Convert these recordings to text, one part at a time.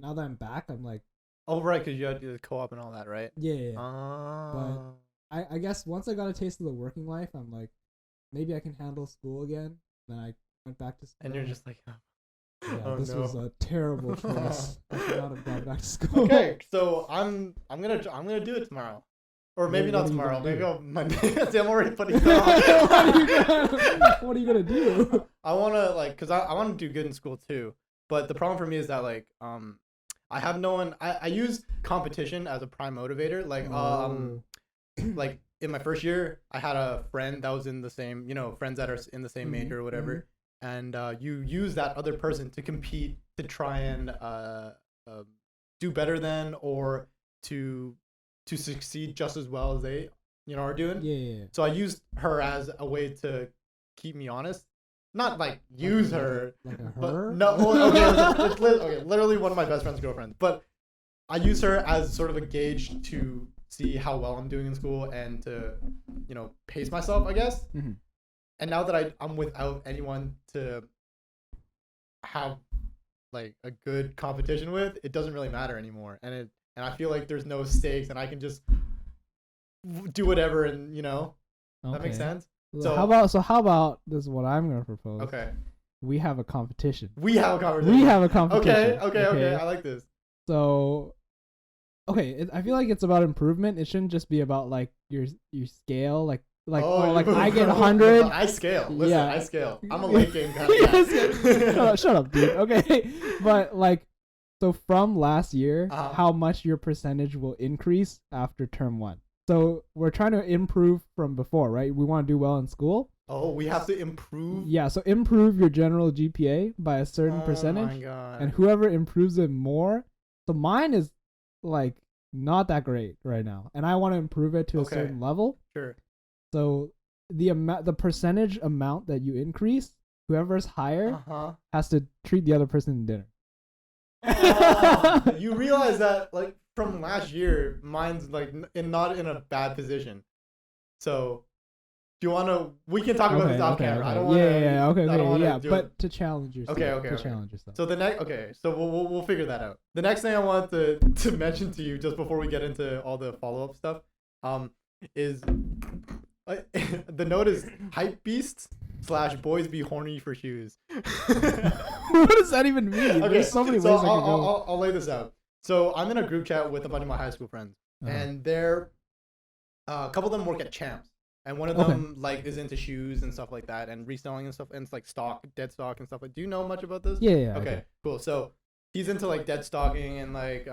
Now that I'm back, I'm like, Oh, right, because you had the co-op and all that, right? yeah. But Oh. I guess once I got a taste of the working life, I'm like, maybe I can handle school again. Then I went back to school. And you're just like, yeah, oh this no. was a terrible choice. I should not have gone back to school. Okay, so I'm gonna do it tomorrow, or maybe not What are you tomorrow. gonna Maybe do? on Monday. See, I'm already putting it What are you gonna do? I wanna like, cause I want to do good in school too. But the problem for me is that like I have no one. I use competition as a prime motivator. Like in my first year, I had a friend that was in the same, friends that are in the same major or whatever, and you use that other person to compete to try and do better than, or to succeed just as well as they are doing. Yeah. So I used her as a way to keep me honest. Not like use her, Like a but her? no. Okay, okay, literally one of my best friend's girlfriends. But I use her as sort of a gauge to see how well I'm doing in school and to, pace myself, I guess. Mm-hmm. And now that I'm without anyone to have like a good competition with, it doesn't really matter anymore. And I feel like there's no stakes, and I can just do whatever, and that makes sense. So how about this is what I'm gonna propose. Okay. We have a competition. We have a conversation. We have a competition. Okay. I like this. So, okay, I feel like it's about improvement. It shouldn't just be about like your scale, like I get 100. I scale. Listen, Yeah. I scale. I'm a late game kind of guy. Shut up, dude. Okay, but like, so from last year, how much your percentage will increase after term 1? So we're trying to improve from before, right? We want to do well in school. Oh, we have to improve. Yeah, so improve your general GPA by a certain percentage. Oh my god. And whoever improves it more. So mine is like not that great right now, and I want to improve it to a certain level. Sure. So the percentage amount that you increase, whoever's higher has to treat the other person to dinner. You realize that like from last year, mine's like not in a bad position. So do you want to? We can talk about this off camera. I don't want to. Yeah. But to challenge yourself. Okay. Challenge yourself. So so we'll figure that out. The next thing I want to mention to you just before we get into all the follow up stuff, is the note is HypeBeasts / boys be horny for shoes. What does that even mean? Okay, There's so many ways I could go. I'll lay this out. So I'm in a group chat with a bunch of my high school friends, and they're a couple of them work at Champs, and one of them like is into shoes and stuff like that, and reselling and stuff, and it's like dead stock and stuff. Like, do you know much about this? Yeah. Okay, cool. So he's into like dead stocking and like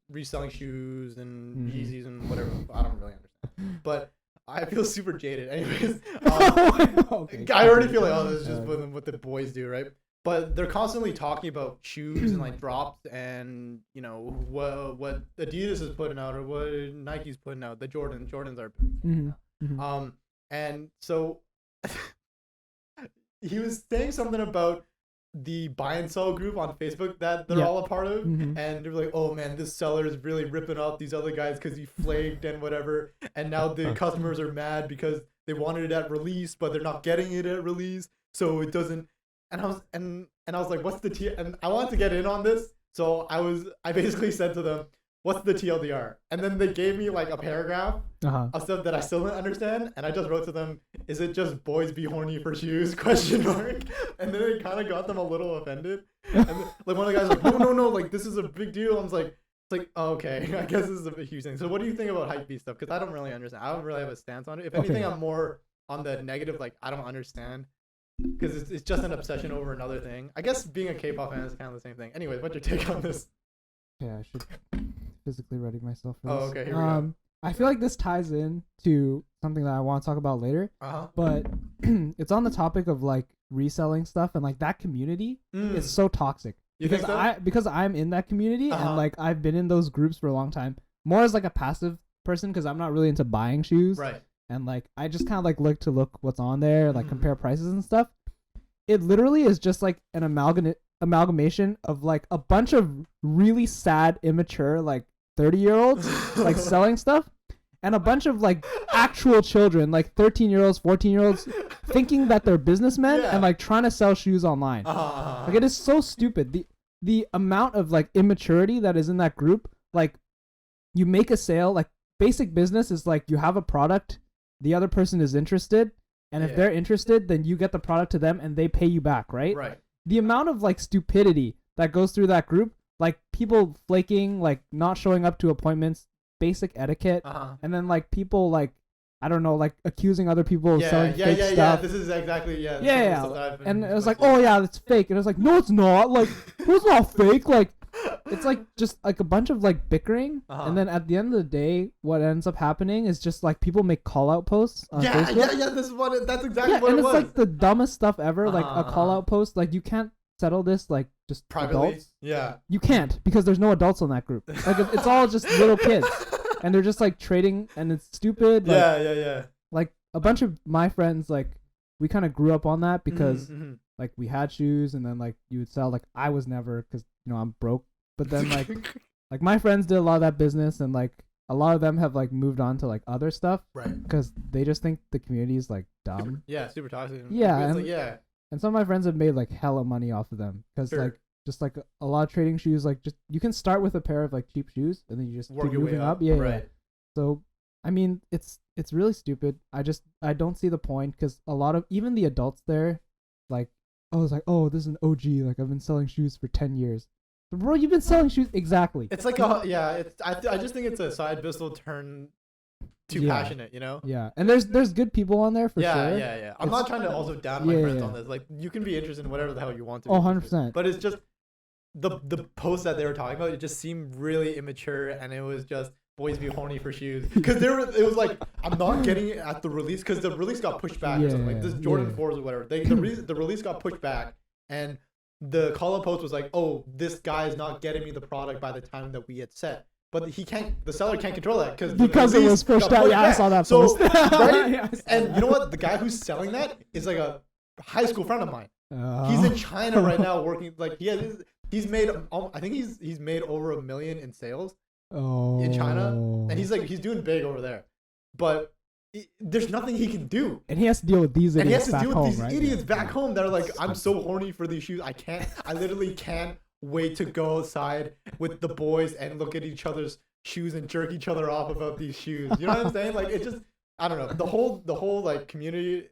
reselling shoes and Yeezys and whatever. I don't really understand, but I feel super jaded. Anyways, I already feel like, this is just what the boys do, right? But they're constantly talking about shoes and like drops and what Adidas is putting out or what Nike's putting out. The Jordans are. And so he was saying something about the buy and sell group on Facebook that they're all a part of, and they're like, oh man, this seller is really ripping off these other guys because he flagged and whatever, and now the customers are mad because they wanted it at release but they're not getting it at release, so it doesn't. And I was like, what's the T? And I wanted to get in on this, so I basically said to them, what's the TLDR? And then they gave me like a paragraph of stuff that I still didn't understand, and I just wrote to them, is it just boys be horny for shoes? ? And then it kind of got them a little offended. And like one of the guys was like, no, like this is a big deal. I was like, it's like, oh, okay, I guess this is a huge thing. So what do you think about hypebeast stuff? Because I don't really understand. I don't really have a stance on it. If anything, I'm more on the negative, like I don't understand. Because it's just an obsession over another thing. I guess being a K-pop fan is kind of the same thing. Anyways, what's your take on this? Yeah, I should physically ready myself for this. Oh, okay, here we go. I feel like this ties in to something that I want to talk about later. But it's on the topic of like reselling stuff, and like that community is so toxic. Because I'm in that community and like I've been in those groups for a long time. More as like a passive person because I'm not really into buying shoes. Right. And like I just kind of like look what's on there, like compare prices and stuff. It literally is just like an amalgamation of like a bunch of really sad, immature, like 30-year-olds like selling stuff, and a bunch of like actual children, like 13-year-olds, 14-year-olds, thinking that they're businessmen and like trying to sell shoes online. Like it is so stupid. the amount of like immaturity that is in that group. Like, you make a sale. Like, basic business is like you have a product, the other person is interested, and if they're interested, then you get the product to them and they pay you back, right? Right. The amount of like stupidity that goes through that group, like people flaking, like not showing up to appointments, basic etiquette, and then like people like, I don't know, like accusing other people of selling fake stuff. Yeah. This is exactly And it was like, oh yeah, it's fake, and it was like, no, it's not. Like, it's not fake. Like, it's like just like a bunch of like bickering, and then at the end of the day, what ends up happening is just like people make call out posts on Facebook. This is what that's exactly what and it was. It's like the dumbest stuff ever. Like a call out post, like you can't settle this like just privately. Adults. Yeah, you can't because there's no adults on that group. Like it's all just little kids, and they're just like trading, and it's stupid. Like, yeah. Like a bunch of my friends, like we kind of grew up on that because like we had shoes, and then like you would sell. Like I was never, because I'm broke. But then like my friends did a lot of that business, and like a lot of them have like moved on to like other stuff, right? Because they just think the community is like dumb. Super toxic. Yeah, and, and some of my friends have made like hella money off of them because like just like a lot of trading shoes, like just you can start with a pair of like cheap shoes and then you just work keep moving up. Yeah. Yeah. So I mean, it's really stupid. I don't see the point, because a lot of even the adults there, like, oh, it's like, oh, this is an OG. Like I've been selling shoes for 10 years. Bro, you've been selling shoes exactly. It's like I just think it's a side business turn too passionate, Yeah, and there's good people on there for sure. Yeah. I'm not trying to also down my friends on this. Like, you can be interested in whatever the hell you want to. 100%. But it's just the post that they were talking about. It just seemed really immature, and it was just boys be horny for shoes, because it was like, I'm not getting it at the release, because the release got pushed back or something. Like this Jordan 4s or whatever. The release got pushed back, and the call-up post was like, oh, this guy is not getting me the product by the time that we had set. But the seller can't control that because it was pushed out. Yeah, I saw that post. Right? And you know what? The guy who's selling that is like a high school friend of mine. He's in China right now working. Like he's made, I think he's made over $1 million in sales in China, and he's doing big over there. But there's nothing he can do, and he has to deal with these idiots back home, these idiots back home that are like, I'm so horny for these shoes. I literally can't wait to go outside with the boys and look at each other's shoes and jerk each other off about these shoes. You know what I'm saying? Like, it just, I don't know. The whole like community,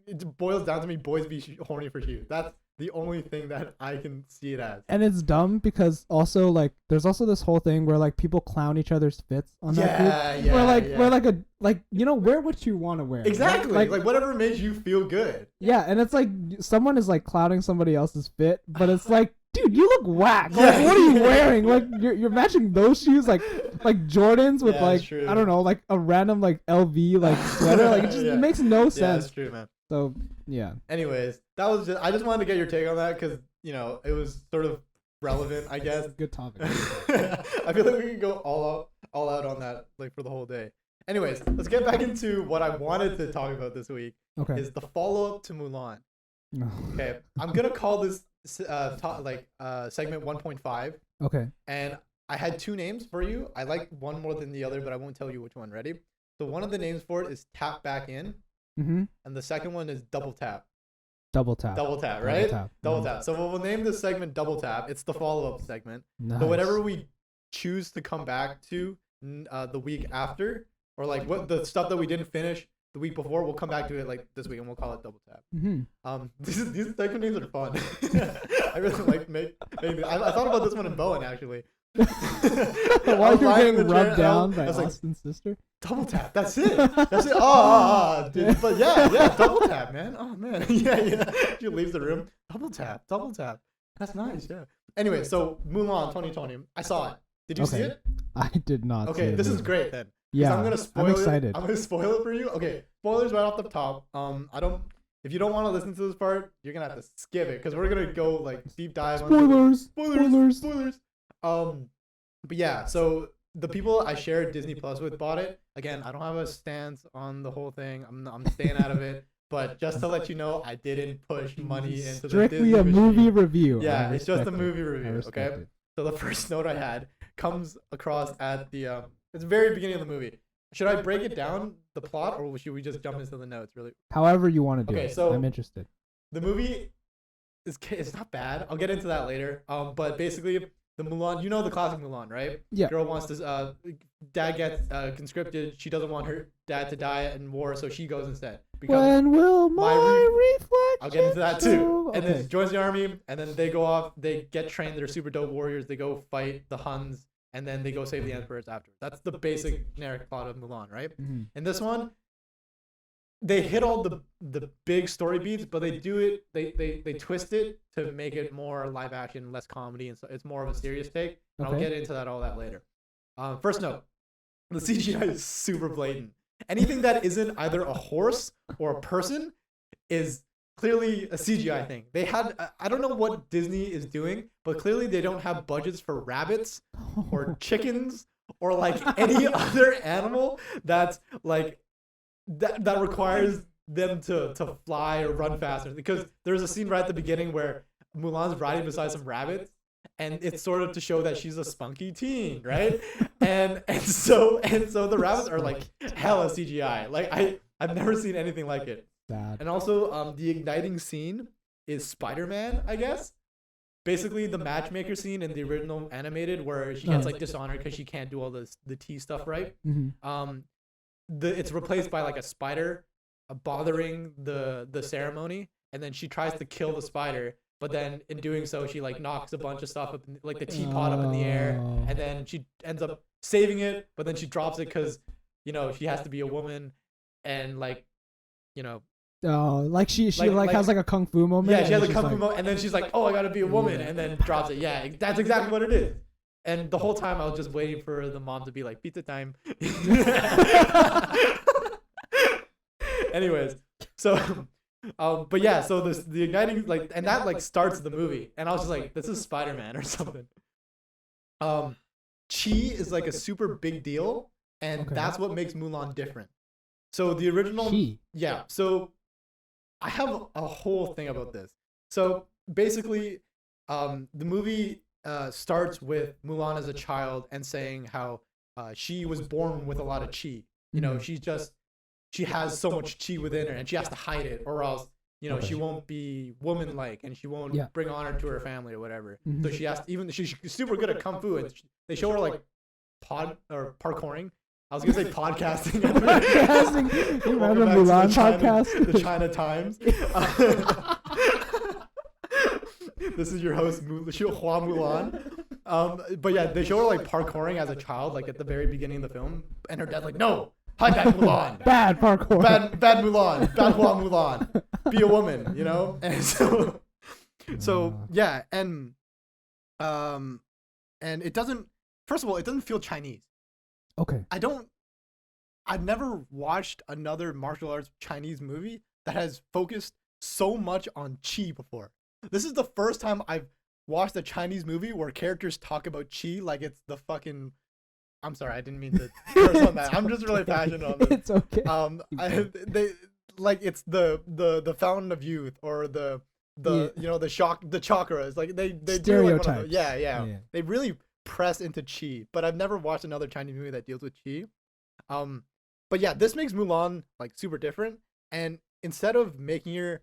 it boils down to me, boys be horny for shoes. That's the only thing that I can see it as. And it's dumb because also like there's also this whole thing where like people clown each other's fits on that group. Where wear what you want to wear. Exactly. Right? Like whatever makes you feel good. Yeah, and it's like someone is like clowning somebody else's fit, but it's like, dude, you look whack. Like, what are you wearing? Like you're matching those shoes like Jordans with I don't know, like a random like LV like sweater. Like it just makes no sense. Yeah, that's true, man. So yeah. Anyways, I just wanted to get your take on that, because it was sort of relevant, I guess. Good topic. I feel like we can go all out on that like for the whole day. Anyways, let's get back into what I wanted to talk about this week. Okay. Is the follow-up to Mulan. No. Okay, I'm gonna call this segment 1.5. Okay. And I had 2 names for you. I like one more than the other, but I won't tell you which one. Ready? So one of the names for it is Tap Back In. Mm-hmm. And the second one is Double Tap. Double Tap, right? Double Tap. So we'll name this segment Double Tap. It's the follow-up segment. Nice. So whatever we choose to come back to the week after, or like what the stuff that we didn't finish the week before, we'll come back to it like this week, and we'll call it Double Tap. Mm-hmm. These segment names are fun. I really like making I thought about this one in Bowen, actually. While you're getting rubbed down by Austin's sister. Double Tap. That's it. Dude. But yeah, Double Tap, man. Oh man, yeah. She leaves the room. Double Tap. That's nice. Yeah. Anyway, so Mulan 2020. I saw it. Did you see it? I did not. Okay, this is great then. Yeah, I'm excited. I'm gonna spoil it for you. Okay, spoilers right off the top. If you don't want to listen to this part, you're gonna have to skip it, because we're gonna go like deep dive. Spoilers. But yeah, so the people I shared Disney Plus with bought it. Again, I don't have a stance on the whole thing. I'm staying out of it. But just to let you know, I didn't push money into strictly a movie review. Yeah, it's just a movie review. Okay. So the first note I had comes across at the it's the very beginning of the movie. Should I break it down, the plot, or should we just jump into the notes? Really? However you want to do it. Okay, so I'm interested. The movie it's not bad. I'll get into that later. But basically, the Mulan, you know the classic Mulan, right? Yeah. Girl wants to, dad gets conscripted. She doesn't want her dad to die in war, so she goes instead. When will my reflection? I'll get into that too. show? And Okay. then joins the army, and then they go off. They get trained. They're super dope warriors. They go fight the Huns, and then they go save the emperors after. That's the basic generic plot of Mulan, right? Mhm. In this one, they hit all the big story beats, but they do it. They twist it to make it more live action, less comedy, and so it's more of a serious take. And I'll Okay. get into all that later. First note: the CGI is super blatant. Anything that isn't either a horse or a person is clearly a CGI thing. They had I don't know what Disney is doing, but clearly they don't have budgets for rabbits or chickens or like any other animal that's like that requires them to fly or run faster. Because there's a scene right at the beginning where Mulan's riding beside some rabbits, and it's sort of to show that she's a spunky teen, right? And so the rabbits are like hella CGI. Like I've never seen anything like it. Sad. And also, the igniting scene is Spider-Man, I guess. Basically, the matchmaker scene in the original animated, where she gets like dishonored because she can't do all the T stuff right. Mhm. It's replaced by like a spider bothering the ceremony, and then she tries to kill the spider, but then in doing so, she like knocks a bunch of stuff up, like the teapot up in the air, and then she ends up saving it, but then she drops it because she has to be a woman, and like you know. Oh, like she Like- has like a kung fu moment. Yeah, she has and a she's kung fu like- moment, and then she's like, "Oh, I gotta be a woman," and then drops it. Yeah, that's exactly what it is. And the whole time, I was just waiting for the mom to be like, "Pizza time." Anyways, so, but yeah, so the igniting and that starts the movie, and I was just like, "This is Spider-Man or something." Chi is like a super big deal, and Okay. that's what makes Mulan different. So the original, Chi. yeah. So I have a whole thing about this. So basically, the movie starts with Mulan as a child and saying how she was born with a lot of chi. She has so much chi within her, and she has to hide it, or else she won't be woman-like, and she won't bring honor to her family or whatever. Mhm. So she has to, even she's super good at kung fu, and they show her like parkouring. I was gonna say podcasting. Podcasting. You remember Welcome back to Mulan podcast? The China Times. This is your host, Hua Mulan. But yeah, they show her like parkouring as a child, like at the very beginning of the film, and her dad's like, "No, hi, bad Mulan, Bad parkour. bad Mulan, bad Hua Mulan, be a woman," And so yeah, and it doesn't. First of all, it doesn't feel Chinese. Okay. I've never watched another martial arts Chinese movie that has focused so much on chi before. This is the first time I've watched a Chinese movie where characters talk about chi like it's the fucking. I'm sorry, I didn't mean to curse on that. I'm just really passionate on this. It's okay. They like it's the fountain of youth, or the chakras. Like they do like one of Stereotypes. those. Yeah. Yeah. They really press into chi, but I've never watched another Chinese movie that deals with chi. But yeah, this makes Mulan like super different, and instead of making her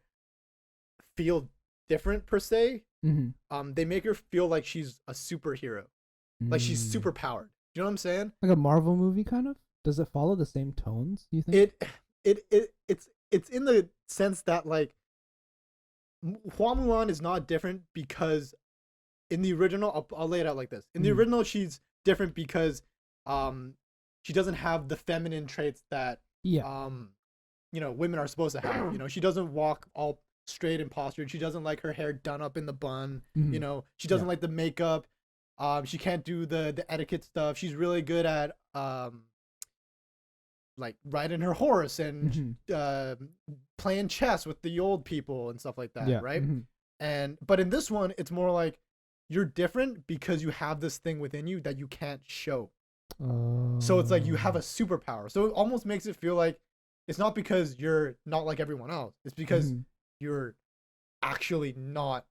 feel different per se, Mhm. they make her feel like she's a superhero, like she's Mm. super powered. You know what I'm saying? Like a Marvel movie, kind of. Does it follow the same tones? You think? It's in the sense that like Hua Mulan is not different because in the original, I'll lay it out like this. In the Mhm. original, she's different because she doesn't have the feminine traits that Yeah. women are supposed to have. She doesn't walk all straight and postured. She doesn't like her hair done up in the bun. Mhm. She doesn't like the makeup. She can't do the etiquette stuff. She's really good at like riding her horse and Mhm. playing chess with the old people and stuff like that, Yeah. right? Mhm. But in this one, it's more like you're different because you have this thing within you that you can't show. So it's like you have a superpower. So it almost makes it feel like it's not because you're not like everyone else. It's because Mhm. you're actually not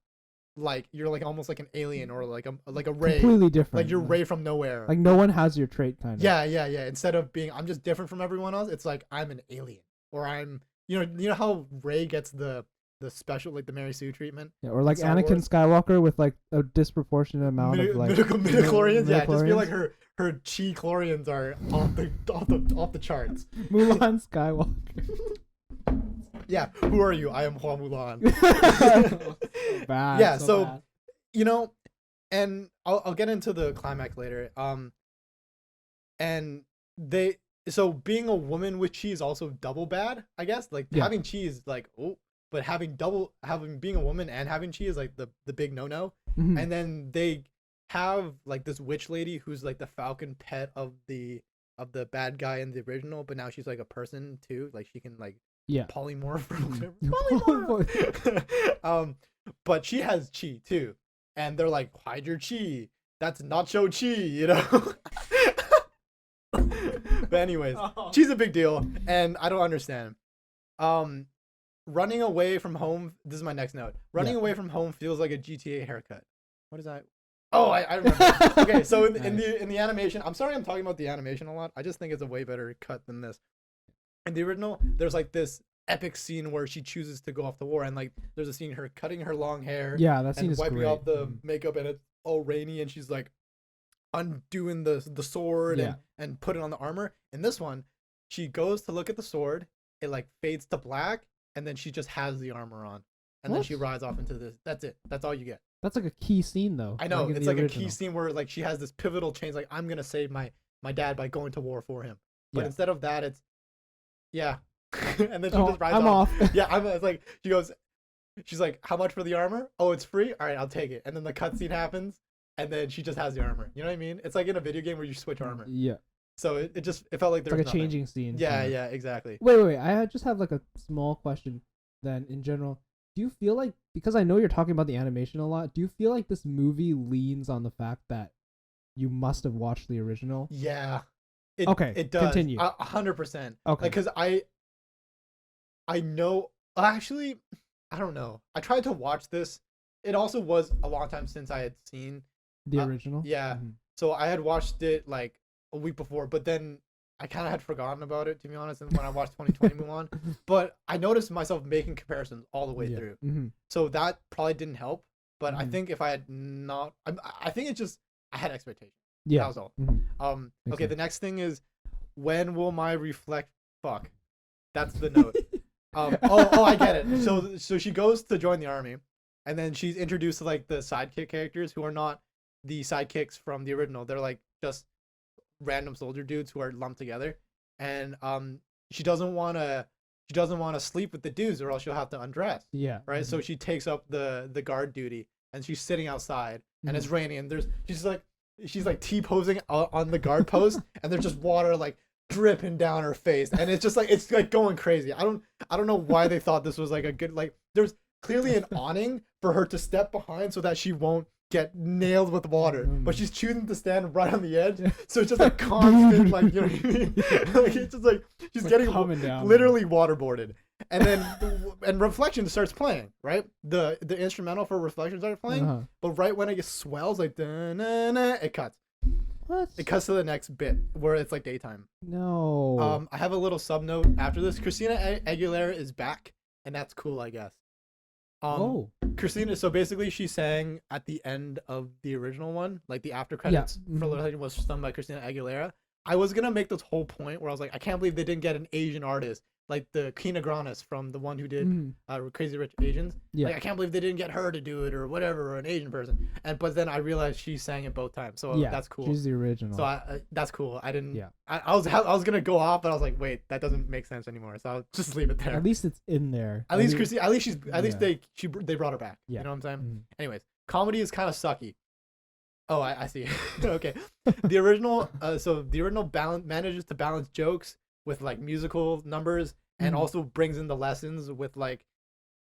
like you're like almost like an alien or like a ray. Completely different. Like you're ray from nowhere. Like no one has your trait, kind of. Yeah. Instead of being I'm just different from everyone else, it's like I'm an alien or I'm you know how Ray gets the the special, like the Mary Sue treatment. Yeah, or like Star Anakin Wars. Skywalker with like a disproportionate amount of like Midichlorians. Yeah, I just feel midichlorians. like her chi chlorians are off the charts. Mulan Skywalker. Yeah, who are you? I am Hua Mulan. So bad. Yeah, so so bad. you know, and I'll get into the climax later. And they so being a woman with chi is also double bad, I guess. Like Yeah. having chi is like oh, but having being a woman and having chi is like the big no no. Mhm. And then they have like this witch lady who's like the falcon pet of the bad guy in the original, but now she's like a person too. Like she can like Yeah. polymorph or whatever. Mhm. Polymorph. But she has chi too, and they're like, hide your chi. That's nacho chi, you know. But anyways, chi's a big deal, and I don't understand. Um, running away from home. This is my next note. Running Yeah. away from home feels like a GTA haircut. What is that? Oh, I remember. Okay, so in the animation, I'm sorry I'm talking about the animation a lot. I just think it's a way better cut than this. In the original, there's like this epic scene where she chooses to go off to war, and like there's a scene her cutting her long hair, Yeah, that scene and is wiping great. off the makeup, and it's all rainy, and she's like undoing the sword Yeah. and putting on the armor. In this one, she goes to look at the sword, it like fades to black, and then she just has the armor on, and then What? she rides off into this. That's it. That's all you get. That's like a key scene though. I know in it's the like a original. key scene where like she has this pivotal change. Like I'm gonna save my dad by going to war for him, but Yeah. instead of that, it's yeah, and then she Oh, just rides I'm off. Yeah, it's like she goes, she's like, how much for the armor? Oh, it's free. All right, I'll take it. And then the cutscene happens, and then she just has the armor. You know what I mean? It's like in a video game where you switch armor. Yeah. So it just it felt like It's there like was a nothing. changing scene. Yeah, kinda. yeah, exactly. Wait. I just have like a small question. Then in general, do you feel like, because I know you're talking about the animation a lot, do you feel like this movie leans on the fact that you must have watched the original? Yeah. It, Okay, It does. continue. 100%. Okay. Like, cause I know. Actually, I don't know. I tried to watch this. It also was a long time since I had seen. The original? Yeah. Mhm. So I had watched it like a week before, but then I kind of had forgotten about it, to be honest, and when I watched 2020 Mulan. But I noticed myself making comparisons all the way Yeah. through. Mhm. So that probably didn't help. But I Mhm. think if I had not, I think it's just I had expectations. That Yeah. was all. Mhm. Makes Okay. sense. The next thing is, when will my reflect? Fuck. That's the note. I get it. So she goes to join the army, and then she's introduced to like the sidekick characters who are not the sidekicks from the original. They're like just random soldier dudes who are lumped together, and she doesn't want to sleep with the dudes or else she'll have to undress, Yeah. right? Mhm. So she takes up the guard duty, and she's sitting outside, and it's raining, and she's like T-posing on the guard post, and there's just water like dripping down her face, and it's like going crazy. I don't know why they thought this was like a good, like there's clearly an awning for her to step behind so that she won't get nailed with water, but she's choosing to stand right on the edge, so it's just like constant, like, you know what I mean? Like, it's just like she's Like getting coming down. literally waterboarded, and then and Reflection starts playing, right? The instrumental for Reflection starts playing, Uh-huh. but right when it swells, like da-na-na, it cuts. What? It cuts to the next bit where it's like daytime. No. I have a little sub note after this. Christina Aguilera is back, and that's cool, I guess. Oh. Christina, so basically she sang at the end of the original one, like the after credits for Mhm. Legend was sung by Christina Aguilera. I was gonna make this whole point where I was like, I can't believe they didn't get an Asian artist like the Kina Grannis from the one who did Crazy Rich Asians. Yeah. Like I can't believe they didn't get her to do it or whatever, or an Asian person. But then I realized she sang it both times, so Yeah, that's cool. She's the original. So that's cool. I didn't. Yeah. I was gonna go off, but I was like, wait, that doesn't make sense anymore. So I'll just leave it there. At least it's in there. At least Chrissy, at least yeah. they brought her back. Yeah. You know what I'm saying? Mhm. Anyways, comedy is kind of sucky. Oh, I see. Okay. The original, manages to balance jokes with like musical numbers, and Mhm. also brings in the lessons with like,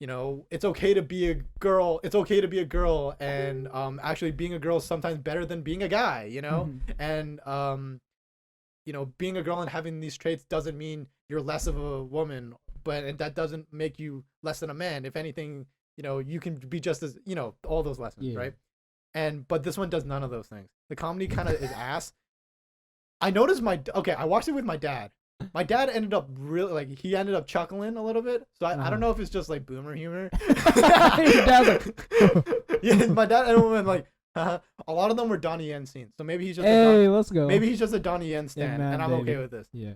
you know, it's okay to be a girl. It's okay to be a girl, and actually being a girl is sometimes better than being a guy. You know, Mhm. and you know, being a girl and having these traits doesn't mean you're less of a woman, and that doesn't make you less than a man. If anything, you know, you can be just as, you know, all those lessons, Yeah. right? But this one does none of those things. The comedy kind of is ass. I noticed I watched it with my dad, My dad ended up really like he ended up chuckling a little bit. So I don't know if it's just like boomer humor. Your dad's like, Yeah, my dad ended up with, like a lot of them were Donnie Yen scenes. So maybe he's just hey, let's go. maybe he's just a Donnie Yen Yeah, stan, man, and I'm baby. okay with this. Yeah.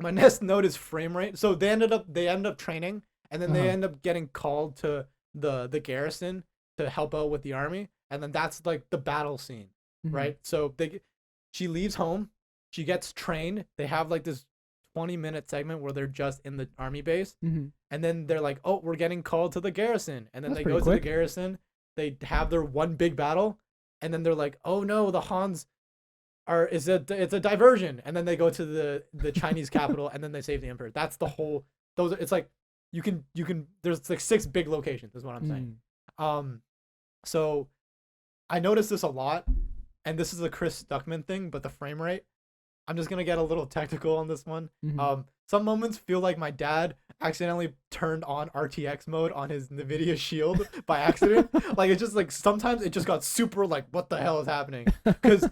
My next note is frame rate. So they ended up training, and then they Uh-huh. end up getting called to the garrison to help out with the army, and then that's like the battle scene, Mhm. right? So she leaves home, she gets trained. They have like this 20-minute segment where they're just in the army base, Mhm. and then they're like, "Oh, we're getting called to the garrison," and then That's they pretty go to quick. the garrison. They have their one big battle, and then they're like, "Oh no, the Hans it's a diversion," and then they go to the Chinese capital, and then they save the emperor. That's the whole. It's like you can. There's like 6 big locations. Is what I'm saying. Mm. So I noticed this a lot, and this is a Chris Stuckman thing, but the frame rate. I'm just gonna get a little technical on this one. Mhm. Some moments feel like my dad accidentally turned on RTX mode on his Nvidia Shield by accident. Like it's just like sometimes it just got super like what the hell is happening? Because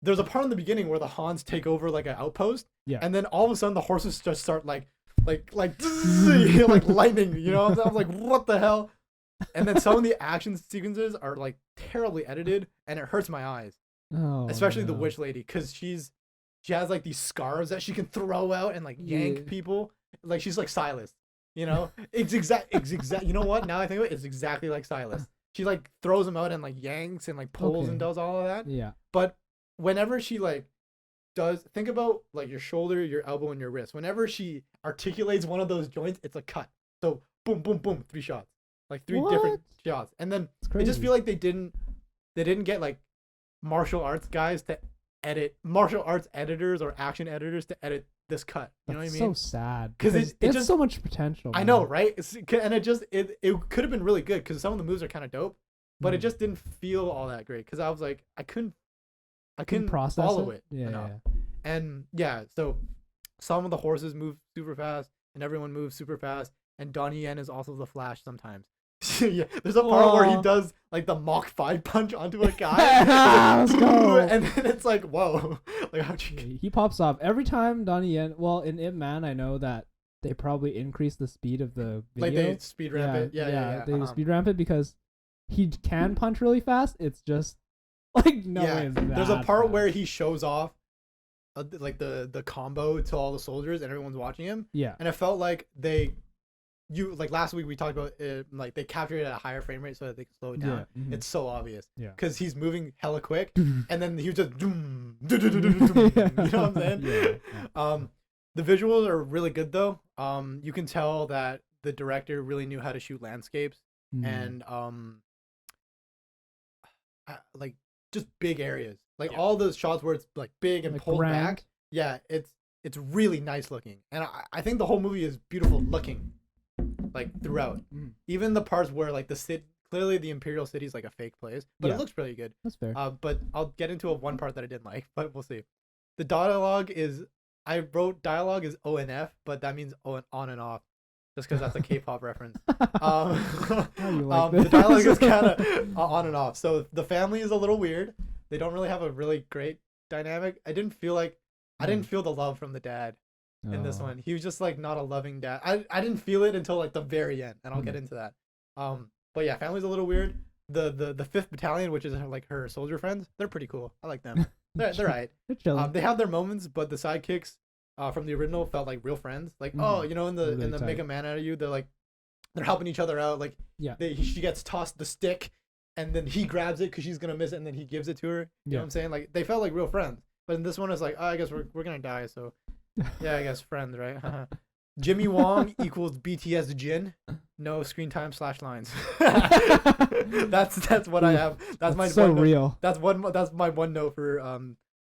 there's a part in the beginning where the Hans take over like an outpost, Yeah. and then all of a sudden the horses just start like like lightning. You know, I'm like what the hell? And then some of the action sequences are like terribly edited, and it hurts my eyes, Oh, especially the no. witch lady, because she has like these scarves that she can throw out and like yank Yeah. people. Like she's like Silas, you know? It's exact. You know what? Now I think of it, it's exactly like Silas. She like throws them out and like yanks and like pulls and Okay. does all of that. Yeah. But whenever she like does, think about like your shoulder, your elbow, and your wrist. Whenever she articulates one of those joints, it's a cut. So boom, boom, boom, 3 shots, like 3 different What? shots, and then It's I crazy. just feel like they didn't get like martial arts guys to edit martial arts editors or action editors to edit this cut. You know what I That's mean? so sad. 'Cause it there's just- so much potential. I know, man. right? And it could have been really good because some of the moves are kind of dope, but it Mhm. just didn't feel all that great because I was like I couldn't Couldn't process follow it Yeah. enough. Yeah. And yeah, so some of the horses move super fast, and everyone moves super fast. And Donnie Yen is also the Flash sometimes. Yeah, there's a part where he Whoa. does like the Mach 5 punch onto a guy. Let's go. And then it's like, whoa, like how'd you? He pops off every time Donnie Yen. Well, in Ip Man, I know that they probably increase the speed of the Like video. they speed ramp it. Yeah. They speed ramp it because he can punch really fast. It's just like no way. It's There's a that part fast. where he shows off like the combo to all the soldiers and everyone's watching him, Yeah. and it felt like like last week we talked about it, like they captured it at a higher frame rate so that they can slow it down. Yeah. Mhm. It's so obvious Yeah. because he's moving hella quick, Mhm. and then he was just doom, doom, doom, doom, doom, doom, you know what I'm saying? Yeah. The visuals are really good though. You can tell that the director really knew how to shoot landscapes Mhm. and like just big areas. Like Yeah. all those shots where it's like big and Like pulled grand. back. Yeah, it's really nice looking, and I think the whole movie is beautiful looking, like throughout. Mhm. Even the parts where like clearly the Imperial City is like a fake place, but Yeah. it looks pretty good. That's fair. But I'll get into one part that I didn't like, but we'll see. The dialogue is I wrote dialogue is O and F, but that means on and off, just because that's a K-pop reference. How you like The this? dialogue is kind of on and off. So the family is a little weird. They don't really have a really great dynamic. I didn't feel the love from the dad in this Oh. one. He was just like not a loving dad. I didn't feel it until like the very end, and I'll get Mhm. into that. But yeah, family's a little weird. The 5th battalion, which is like her soldier friends, they're pretty cool. I like them. They're right. They're chilling. They have their moments, but the sidekicks from the original felt like real friends. Like, oh, you know, in Really the tight. Make a Man Out of You, they're helping each other out. Like, Yeah. she gets tossed the stick, and then he grabs it because she's gonna miss it, and then he gives it to her. You know what I'm saying? Like, they felt like real friends. But in this one, it's like, oh, I guess we're gonna die. So yeah, I guess friends, right? Jimmy Wong equals BTS Jin. No screen time / lines. That's what I have. That's my so one note. real. That's my one note for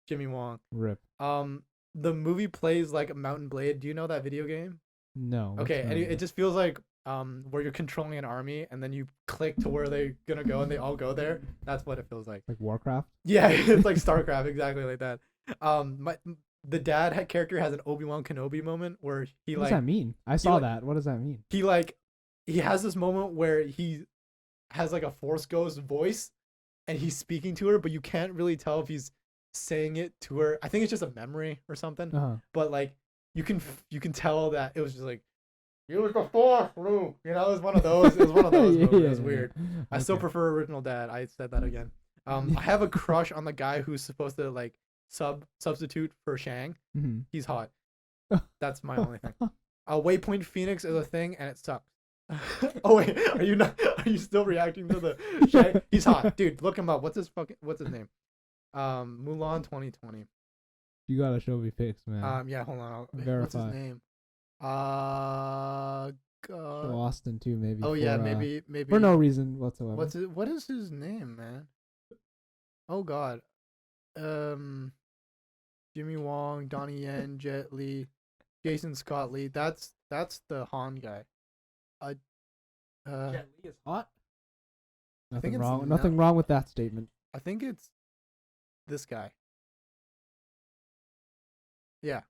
Jimmy Wong. Rip. The movie plays like Mountain Blade. Do you know that video game? No. Okay, and it just feels like where you're controlling an army and then you click to where they're gonna go and they all go there. That's what it feels like. like Warcraft. Yeah, it's like StarCraft, exactly like that. The dad character has an Obi-Wan Kenobi moment where he What does like that mean? I saw like- that. What does that mean? he has this moment where he has like a Force Ghost voice and he's speaking to her, but you can't really tell if he's saying it to her. I think it's just a memory or something. Uh huh. But like you can tell that it was just like, use the force, Luke. You know, it was one of those. It was one of those movies. It was weird. I still prefer original dad. I said that again. I have a crush on the guy who's supposed to like substitute for Shang. Mm-hmm. He's hot. That's my only thing. Waypoint Phoenix is a thing, and it sucks. Oh wait, are you not? Are you still reacting to the Shang? He's hot, dude. Look him up. What's his name? Mulan 2020. You gotta show me pics, man. Yeah, hold on. What's Verify. his name? Show Austin too, maybe. Oh for, yeah, maybe for no reason whatsoever. What is his name, man? Oh God. Jimmy Wong, Donnie Yen, Jet Li, Jason Scott Lee. That's the Han guy. Jet Li is hot. think Nothing it's wrong. not- Nothing wrong with that statement. I think it's this guy. Yeah.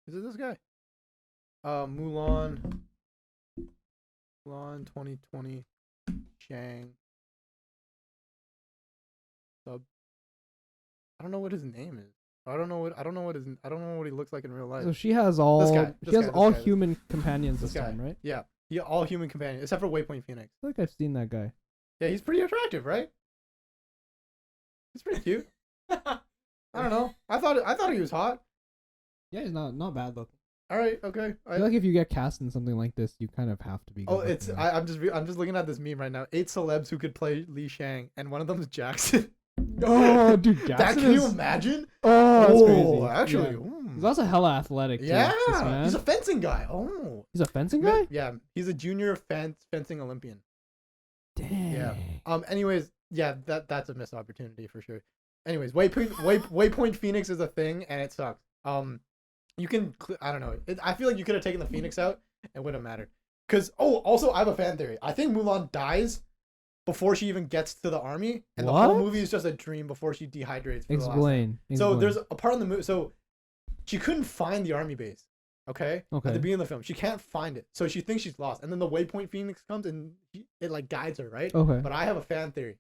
Is it this guy? Mulan 2020 Shang. Sub. I don't know what his name is. I don't know what he looks like in real life. So she has all. This guy. Human companions This this guy. time, right? Yeah. All human companions except for Waypoint Phoenix. I feel like I've seen that guy. Yeah, he's pretty attractive, right? He's pretty cute. I don't know. I thought he was hot. Yeah, he's not bad looking. All right, okay. I feel like if you get cast in something like this, you kind of have to be. Oh, good it's looking, I'm just looking at this meme right now. 8 celebs who could play Li Shang, and one of them is Jackson. Oh, dude, Jackson. That can you imagine? Oh, that's crazy. Actually, Yeah. He's also hella athletic. Too, yeah, this man. he's a fencing guy. Oh, He's a fencing guy. Yeah, he's a junior fencing Olympian. Dang. Yeah. Anyways, yeah, that's a missed opportunity for sure. Anyways, Waypoint Phoenix is a thing, and it sucks. You can I don't know. I feel like you could have taken the Phoenix out. It wouldn't have mattered. Cause also I have a fan theory. I think Mulan dies before she even gets to the army, and the whole movie is just a dream before she dehydrates. For Explain. So there's a part in the movie. So she couldn't find the army base. Okay. At the beginning of the film, she can't find it, so she thinks she's lost. And then the Waypoint Phoenix comes and it like guides her, right? Okay. But I have a fan theory.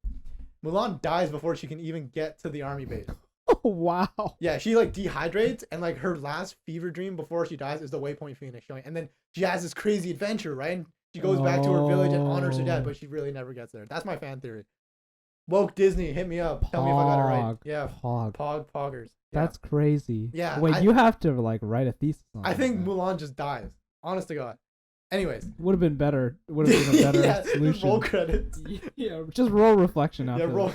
Mulan dies before she can even get to the army base. Oh wow. Yeah, she like dehydrates, and like her last fever dream before she dies is the Waypoint Phoenix showing. And then she has this crazy adventure, right? And she goes back to her village and honors her dad, but she really never gets there. That's my fan theory. Woke Disney, hit me up. Tell me if I got it right. Yeah. Poggers. Yeah. That's crazy. Yeah. Wait, you have to like write a thesis on I think that. Mulan just dies. Honest to God. Anyways. Would have been better. Would have been a better yeah, solution. Roll credits. Yeah, just roll reflection after. Yeah, roll.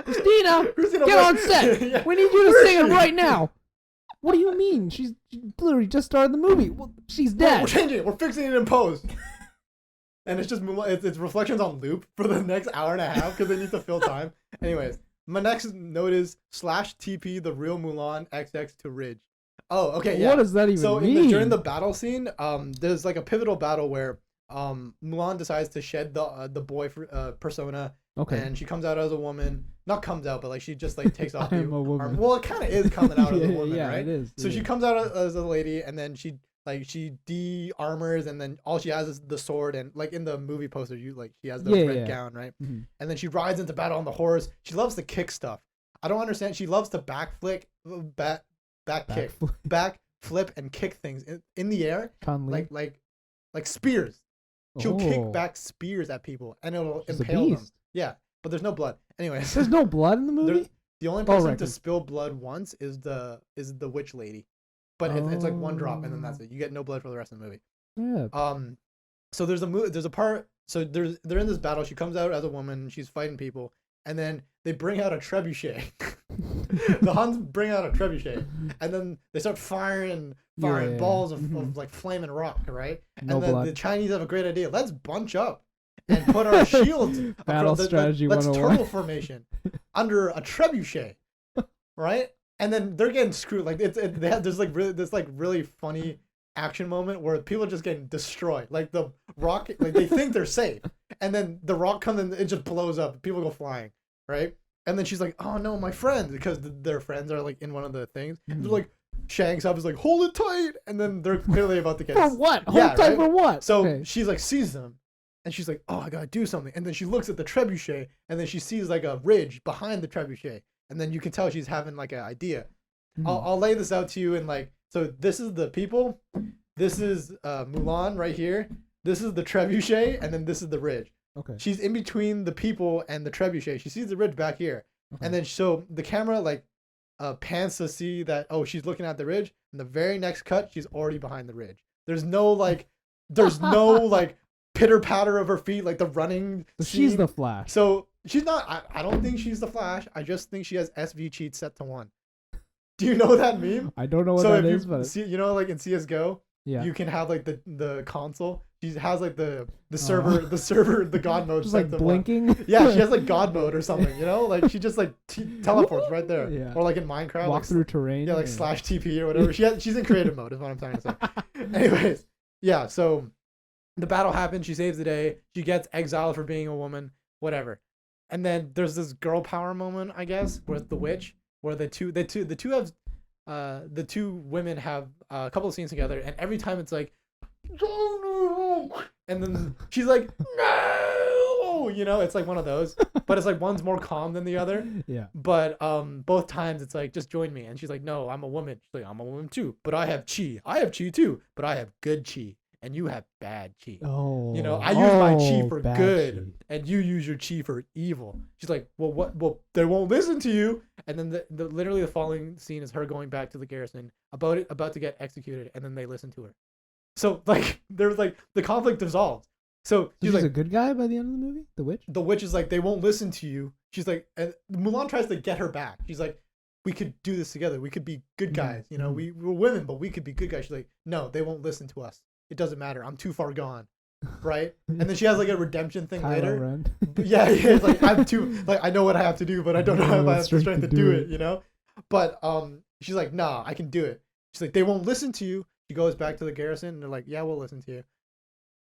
Christina, get on set. Yeah. We need you to sing it right now. What do you mean? She literally just started the movie. Well, she's dead. We're changing it. We're fixing it in post. And it's just Mulan. It's reflections on loop for the next hour and a half because they need to fill time. Anyways, my next note is /TP the real Mulan XX to Ridge. Oh, okay. Yeah. What does that even mean? During the battle scene, there's like a pivotal battle where Mulan decides to shed the boy persona. Okay. And she comes out as a woman. Not comes out, but like she just like takes off the arm. Well, it kind of is coming out as a woman, yeah, right? It is. So she comes out as a lady, and then she de-armors, and then all she has is the sword, and like in the movie poster, she has the red gown, right? Mm-hmm. And then she rides into battle on the horse. She loves to kick stuff. I don't understand. She loves to back flip and kick things in the air, like spears. She'll kick back spears at people, and it'll impale them. Yeah, but there's no blood. Anyways, there's no blood in the movie. The only person to spill blood once is the witch lady, but it's like one drop, and then that's it. You get no blood for the rest of the movie. Yeah. So there's a part. So they're in this battle. She comes out as a woman. She's fighting people, and then they bring out a trebuchet. The Huns bring out a trebuchet, and then they start firing balls of like flaming rock, right? No and then blood. the Chinese have a great idea. Let's bunch up and put our shields battle strategy. Let's turtle formation under a trebuchet, right? And then they're getting screwed. Like there's like this really funny action moment where people are just getting destroyed. Like the rock, like they think they're safe, and then the rock comes and it just blows up. People go flying, right? And then she's like, "Oh no, my friends," because their friends are like in one of the things. Mm-hmm. They're like, Shang's up is like, "Hold it tight," and then they're clearly about to get for what? Hold tight for what? So she's like sees them, and she's like, "Oh, I gotta do something." And then she looks at the trebuchet, and then she sees like a ridge behind the trebuchet, and then you can tell she's having like an idea. Mm-hmm. I'll lay this out to you in like So this is the people. This is Mulan right here. This is the trebuchet, and then this is the ridge. Okay. She's in between the people and the trebuchet. She sees the ridge back here, Okay. and then so the camera like pans to see that she's looking at the ridge. And the very next cut, she's already behind the ridge. There's no like pitter patter of her feet like the running. So she's the Flash. So she's not. I don't think she's the Flash. I just think she has SV cheats set to 1. Do you know that meme? I don't know what So that if is, you but see, like in CS:GO, yeah. you can have like the console. She has like the server the God mode just set like to blinking. 1. Yeah, she has like God mode or something. Like she just like teleports right there. Yeah. Or like in Minecraft, Walk like, through terrain. yeah, like slash TP or whatever. She's in creative mode. Is what I'm trying to say. Anyways, yeah. So the battle happens. She saves the day. She gets exiled for being a woman. Whatever. And then there's this girl power moment, I guess, with the witch, where the two women have a couple of scenes together, and every time it's like, and then she's like, no, it's like one of those, but it's like one's more calm than the other. Yeah. But both times it's like, just join me, and she's like, no, I'm a woman. She's like, I'm a woman too, but I have chi. I have chi too, but I have good chi, and you have bad chi. Oh. I use my chi for bad good, chi. and you use your chi for evil. She's like, well, what? Well, they won't listen to you. And then literally the following scene is her going back to the garrison about to get executed, and then they listen to her. So like, there's like the conflict dissolves. So She's like a good guy by the end of the movie. The witch. the witch is like, they won't listen to you. She's like, and Mulan tries to get her back. She's like, we could do this together. We could be good guys. Mm-hmm. We're women, but we could be good guys. She's like, no, they won't listen to us. It doesn't matter. I'm too far gone. Right? And then she has like a redemption thing Kylo later. Ren. Yeah, it's like, I'm too, like, I know what I have to do, but I don't know if I have the strength to do it, But she's like, nah, I can do it. She's like, they won't listen to you. She goes back to the garrison, and they're like, yeah, we'll listen to you.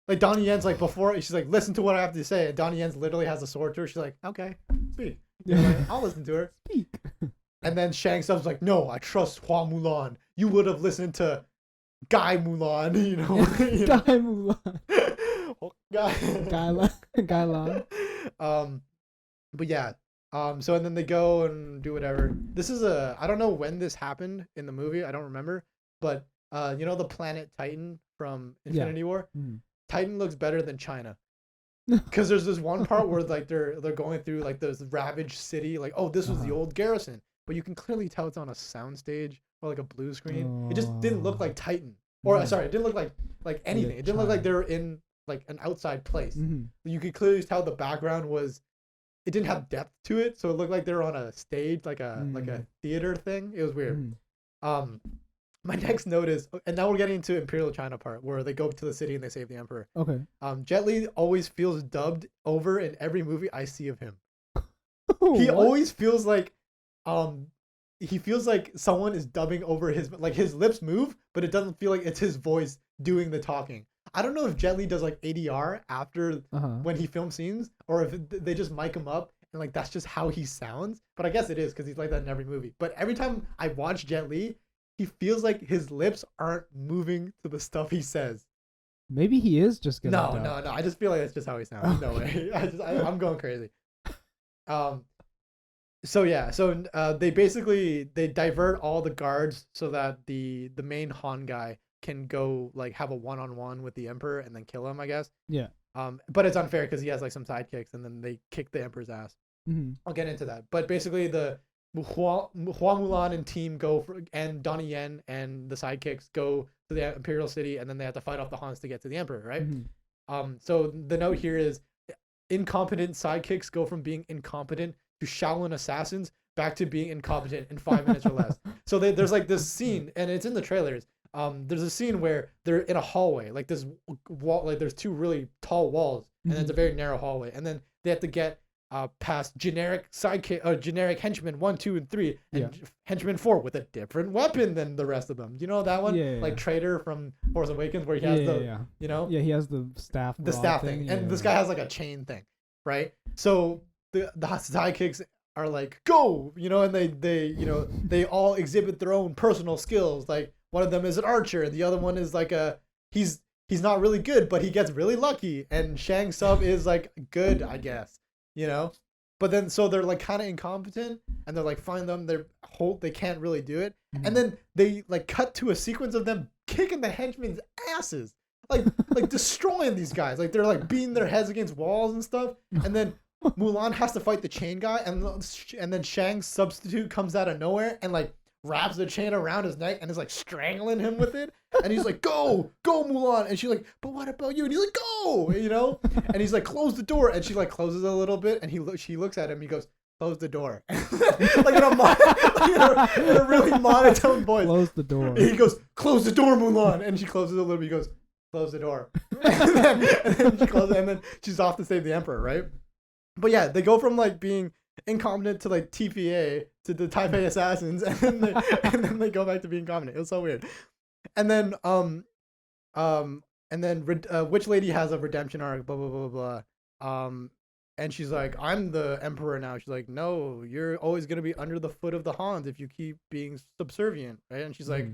Like, Donnie Yen's like, before, she's like, listen to what I have to say. And Donnie Yen's literally has a sword to her. She's like, okay, speak. Like, I'll listen to her. Speak. And then Shang Tsung's like, no, I trust Hua Mulan. You would have listened to Guy Mulan, Guy Mulan. Guy. Guy Lan. But yeah. So and then they go and do whatever. This is I don't know when this happened in the movie. I don't remember. But the planet Titan from Infinity War? Mm. Titan looks better than China. Because there's this one part where like they're going through like this ravaged city, like, oh, this was the old garrison. But you can clearly tell it's on a soundstage or like a blue screen. It just didn't look like Titan. Or sorry, it didn't look like anything. It didn't look like they were in like an outside place. Mm-hmm. You could clearly tell the background it didn't have depth to it, so it looked like they were on a stage, like a theater thing. It was weird. Mm. My next note is, and now we're getting into Imperial China part, where they go to the city and they save the Emperor. Okay. Jet Li always feels dubbed over in every movie I see of him. He What? always feels like, he feels like someone is dubbing over his lips move, but it doesn't feel like it's his voice doing the talking. I don't know if Jet Li does like ADR after when he films scenes, or if they just mic him up and like that's just how he sounds. But I guess it is because he's like that in every movie. But every time I watch Jet Li, he feels like his lips aren't moving to the stuff he says. Maybe he is just gonna. No. I just feel like that's just how he sounds. No way. I'm going crazy. So yeah. So they divert all the guards so that the main Han guy can go like have a one-on-one with the Emperor and then kill him, I guess. Yeah. But it's unfair because he has like some sidekicks and then they kick the Emperor's ass. Mm-hmm. I'll get into that. But basically the Hua Mulan and team and Donnie Yen and the sidekicks go to the Imperial City, and then they have to fight off the Hans to get to the Emperor, right? Mm-hmm. So the note here is incompetent sidekicks go from being incompetent to Shaolin assassins back to being incompetent in 5 minutes or less. So there's like this scene, and it's in the trailers. There's a scene where they're in a hallway, like this wall, like there's two really tall walls, and it's a very narrow hallway, and then they have to get past generic sidekick or generic henchmen 1, 2, and 3, and henchman 4 with a different weapon than the rest of them. You know that one? Yeah. Like Traitor from Force Awakens, where he has Yeah, he has the staff. The staff thing, and this guy has like a chain thing, right? So the sidekicks are like, go, and they all exhibit their own personal skills. Like one of them is an archer, and the other one is like he's not really good, but he gets really lucky, and Shang Tsung is like good, I guess. but then so they're like kind of incompetent, and they're like find them, they can't really do it, and then they like cut to a sequence of them kicking the henchmen's asses, like destroying these guys, like they're like beating their heads against walls and stuff, and then Mulan has to fight the chain guy, and then Shang's substitute comes out of nowhere and like wraps the chain around his neck and is like strangling him with it, and he's like, go Mulan, and she's like, but what about you? And he's like, go, you know, and he's like, close the door, and she like closes it a little bit, and she looks at him, he goes, close the door, like in a really monotone voice, close the door, and he goes, close the door, Mulan, and she closes it a little bit, he goes, close the door, and then she closes it, and then she's off to save the emperor, right? But yeah, they go from like being incompetent to like TPA to the Taipei assassins, and then they go back to being competent. It was so weird. And then Witch Lady has a redemption arc, blah blah blah blah blah. And she's like, I'm the emperor now. She's like, no, you're always gonna be under the foot of the Hans if you keep being subservient, right? And she's like,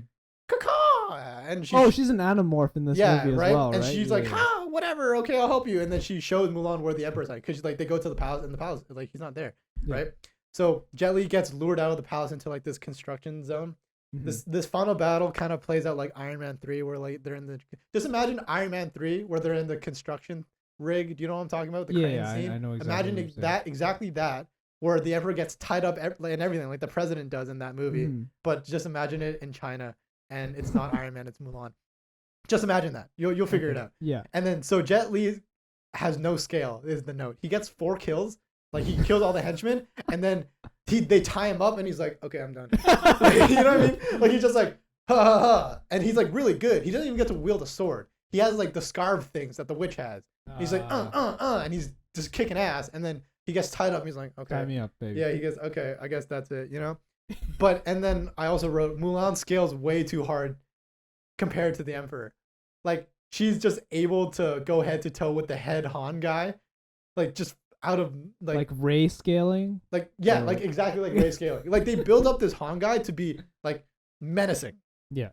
caca, and she's an anamorph in this movie as well, and right? she's like, whatever, okay, I'll help you. And then she shows Mulan where the emperor's at, because like they go to the palace, and the palace, like, he's not there, right? So Jet Li gets lured out of the palace into like this construction zone. This final battle kind of plays out like Iron Man 3, where like they're in the, just imagine Iron Man 3 where they're in the construction rig. Do you know what I'm talking about? The crane scene. I know exactly. Imagine exactly that, where the emperor gets tied up and everything, like the president does in that movie. But just imagine it in China, and it's not Iron Man, it's Mulan. Just imagine that. You'll figure it out. Yeah. And then so Jet Li has no scale is the note. He gets 4 kills. Like he kills all the henchmen, and then they tie him up, and he's like, okay, I'm done. You know what I mean? Like he's just like, ha ha ha, and he's like really good. He doesn't even get to wield a sword. He has like the scarf things that the witch has. He's like, and he's just kicking ass, and then he gets tied up, and he's like, okay, tie me up, baby. Yeah, he goes, okay, I guess that's it, you know. But and then I also wrote Mulan scales way too hard compared to the Emperor. Like she's just able to go head to toe with the head Han guy, like just out of like ray scaling, like like exactly like ray scaling. Like they build up this Han guy to be like menacing. Yeah,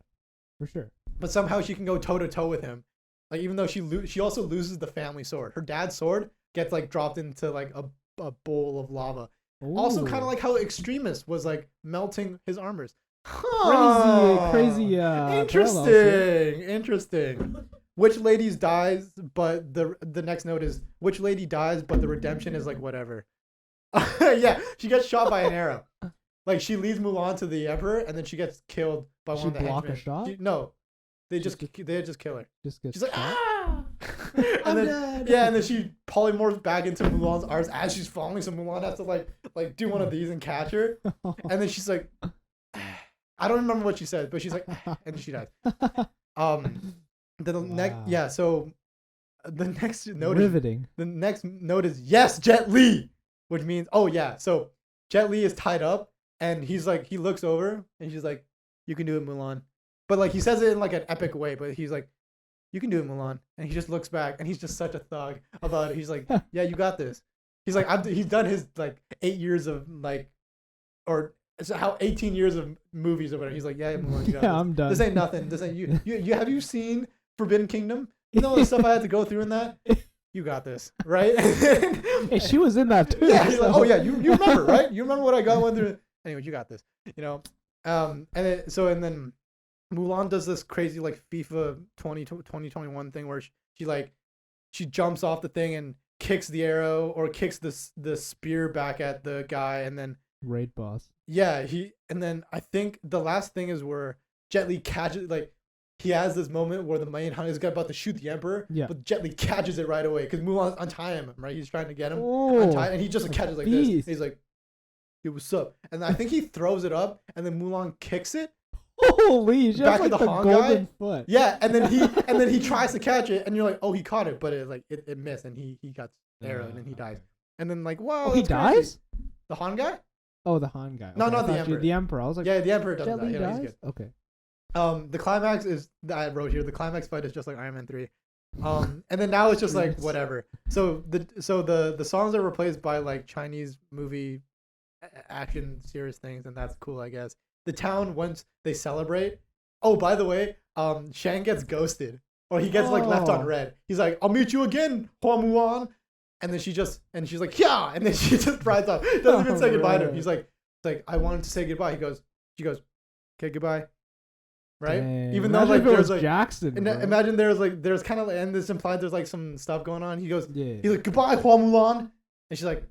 for sure. But somehow she can go toe to toe with him. Like even though she also loses the family sword. Her dad's sword gets like dropped into like a bowl of lava. Ooh. Also kind of like how Extremis was like melting his armors. Crazy. Interesting. Which lady dies, but the next note is which lady dies, but the redemption is like whatever. Yeah, she gets shot by an arrow. Like she leads Mulan to the Emperor, and then she gets killed by one of the henchmen. A shot? No, they just kill her. She's like, ah! And then dead. Yeah, and then she polymorphs back into Mulan's arms as she's falling, so Mulan has to like do one of these and catch her. And then she's like, I don't remember what she said, but she's like, and then she dies. So the next note riveting. The next note is yes, Jet Li, which means so Jet Li is tied up, and he's like, he looks over and she's like, you can do it, Mulan. But like he says it in like an epic way, but he's like, you can do it, Mulan. And he just looks back, and he's just such a thug about it. He's like, yeah, you got this. He's like, he's done his like 8 years of like, or how 18 years of movies or whatever. He's like, yeah, Mulan, you got this. I'm done. This ain't nothing. This ain't you. Have you seen Forbidden Kingdom? You know the stuff I had to go through in that? You got this, right? Hey, she was in that too. Yeah, he's like, oh yeah, you remember, right? You remember what I went through. Anyway, you got this, you know. And then Mulan does this crazy like FIFA 2021 thing where she jumps off the thing and kicks the arrow or kicks the spear back at the guy, and then raid boss. Yeah, and then I think the last thing is where Jet Li catches, like he has this moment where the main hunt is about to shoot the Emperor, but Jet Li catches it right away because Mulan's untying him, right? He's trying to get him untied, and he just catches like this. He's like, "Yo, what's up?" And I think he throws it up, and then Mulan kicks it. Holy! She back has, like, at the Han golden guy. Foot. Yeah, and then he tries to catch it, and you're like, "Oh, he caught it," but it missed, and he got arrowed, and he dies. And then like, wow, he dies? The Han guy? Oh, the Han guy. Okay, no, not the Emperor. The Emperor. I was like, yeah, the Emperor doesn't die. Yeah, he's good. Okay. The climax is I wrote here. The climax fight is just like Iron Man 3. And then now it's just like whatever. So the songs are replaced by like Chinese movie action serious things, and that's cool, I guess. The town, once they celebrate. Oh, by the way, Shang gets ghosted, or he gets like left on red. He's like, "I'll meet you again, Hua Mulan." and then she's like, yeah, and then she just rides off. Doesn't even say goodbye to him. Right. He's like, I wanted to say goodbye. She goes, okay, goodbye. Right? Dang. Even though Imagine like if it was there's like Jackson. Bro. imagine there's kind of, and this implies there's like some stuff going on. He's Yeah. like, goodbye, Hua Mulan, and she's like,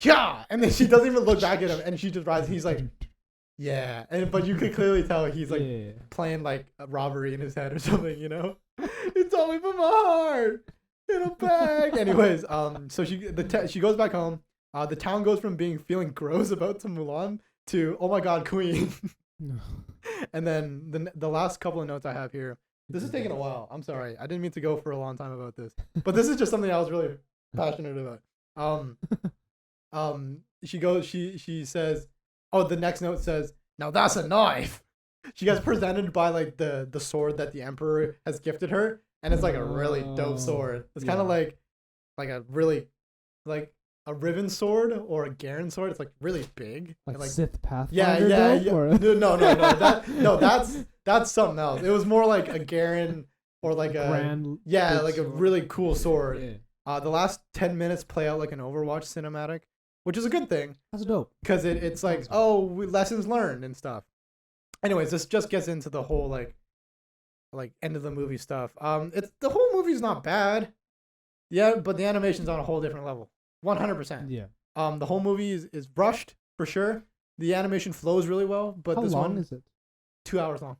yeah, and then she doesn't even look back at him, and she just rides. He's like, yeah, and but you could clearly tell he's like Yeah. playing like a robbery in his head or something, you know? It's only for my heart in a bag. Anyways, so she goes back home. The town goes from feeling gross about to Mulan to, oh my god, queen. No. And then the last couple of notes I have here. This is taking a while. I'm sorry. I didn't mean to go for a long time about this, but this is just something I was really passionate about. She says, oh, the next note says, now that's a knife. She gets presented by like the sword that the emperor has gifted her, and it's like a really dope sword. It's kind of like a really like a riven sword or a Garen sword. It's like really big. Like, and, like Sith yeah, Pathfinder. yeah, dope, yeah. or- No, that's something else. It was more like a Garen or like a Grand. yeah, big like a sword. really cool sword. Yeah. The last 10 minutes play out like an Overwatch cinematic, which is a good thing That's dope. because it's like, lessons learned and stuff. Anyways, this just gets into the whole like end of the movie stuff. It's the whole movie's not bad. Yeah, but the animation's on a whole different level. 100%. Yeah. The whole movie is rushed for sure. The animation flows really well, but How this long one is it? 2 hours long.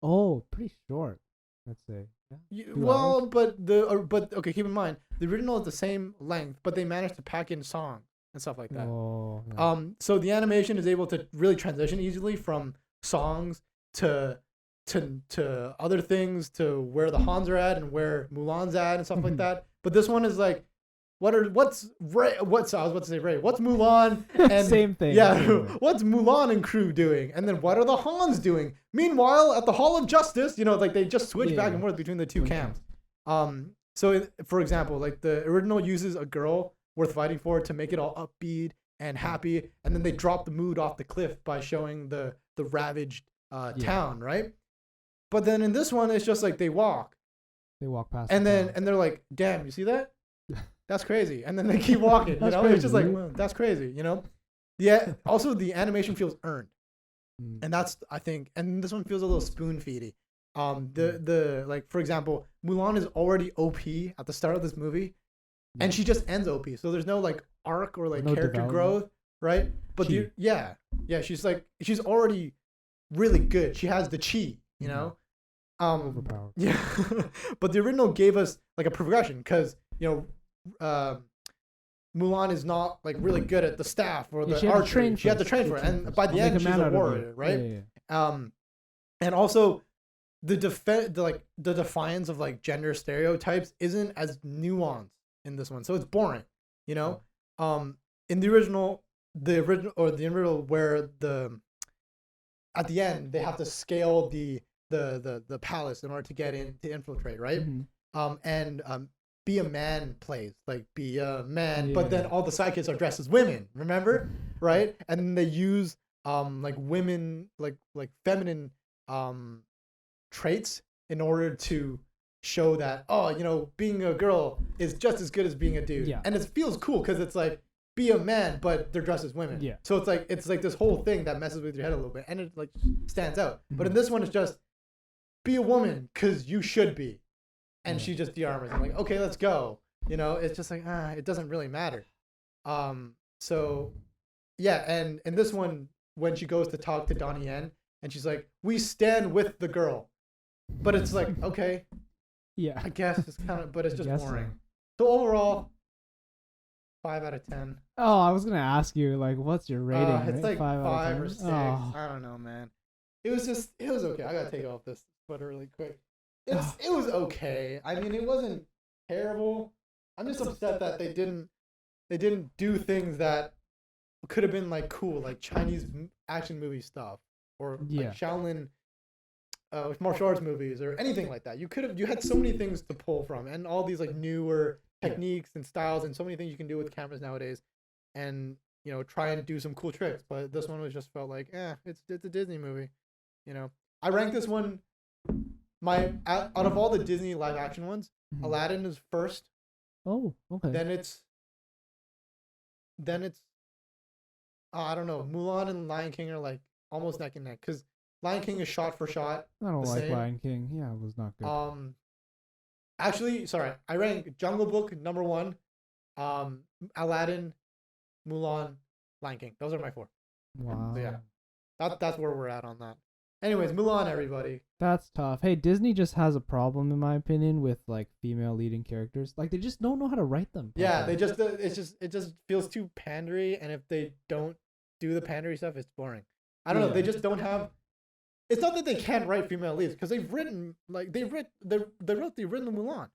Oh, pretty short. Let's say. Yeah. 2 Well, hours? but okay, keep in mind the original is the same length, but they managed to pack in songs and stuff like that. Oh. Yeah. So the animation is able to really transition easily from songs to other things, to where the Hans are at and where Mulan's at and stuff like that. But this one is like, what's Ray? I was about to say Ray. What's Mulan and Same thing. Yeah, Same thing. what's Mulan and crew doing? And then what are the Hans doing? Meanwhile, at the Hall of Justice, like they just switch back Yeah. and forth between the two Switch camps. So for example, like the original uses a girl worth fighting for to make it all upbeat and happy, and then they drop the mood off the cliff by showing the ravaged town, right? But then in this one, it's just like they walk, They walk past. and the then town. and they're like, "Damn, you see that? That's crazy." And then they keep walking. That's It's just like, crazy. well, that's crazy. Yeah. Also, the animation feels earned, and that's I think, and this one feels a little spoon feedy. The like for example, Mulan is already OP at the start of this movie, and she just ends OP. So there's no like arc or like No character development. growth, right? But Chi. she's already really good. She has the chi, Overpowered. Yeah. But the original gave us like a progression because Mulan is not like really good at the staff or the she had to archery. train She had to first. train for it, and by the I'll make end a she's man a out of you. warrior, right? Yeah. And also the defiance of like gender stereotypes isn't as nuanced in this one, so it's boring, in the original where at the end they have to scale the palace in order to get in to infiltrate, right? Mhm. And be a man plays like be a man, Yeah. but then all the sidekicks are dressed as women, remember, right? And then they use like women like feminine traits in order to show that being a girl is just as good as being a dude. Yeah. And it feels cool because it's like be a man but they're dressed as women. Yeah. So it's like this whole thing that messes with your head a little bit and it like stands out. But in this one it's just be a woman because you should be. And she just de-armors. I'm like, okay, let's go. It's just like, it doesn't really matter. So yeah, and in this one, when she goes to talk to Donnie Yen, and she's like, we stand with the girl. But it's like, okay, Yeah. I guess it's kind of, but it's just guess boring. So overall, 5 out of 10. Oh, I was gonna ask you like, what's your rating? It's right? like 5 out of 5 or 10? 6. Oh. I don't know, man. It was okay. I gotta take off this sweater really quick. It was okay. I mean, it wasn't terrible. I'm just upset that they didn't do things that could have been like cool, like Chinese action movie stuff or like Shaolin martial arts movies or anything like that. You had so many things to pull from and all these like newer techniques and styles and so many things you can do with cameras nowadays, and try and do some cool tricks. But this one was just felt like it's a Disney movie. I ranked this one. Out of all the Disney live action ones, Mhm. Aladdin is first. Oh, okay. Then it's then it's I don't know. Mulan and Lion King are like almost neck and neck because Lion King is shot for shot I don't the like same. Lion King. Yeah, it was not good. Actually, sorry, I rank Jungle Book number one, Aladdin, Mulan, Lion King. Those are my four. So yeah, Wow. that's where we're at on that. Anyways, Mulan, everybody. That's tough. Hey, Disney just has a problem, in my opinion, with like female leading characters. Like they just don't know how to write them Yeah, they properly. just it just feels too pandery, and if they don't do the pandery stuff, it's boring. I don't know. They Yeah. just don't have. It's not that they can't write female leads because they've written like they've written the Mulan.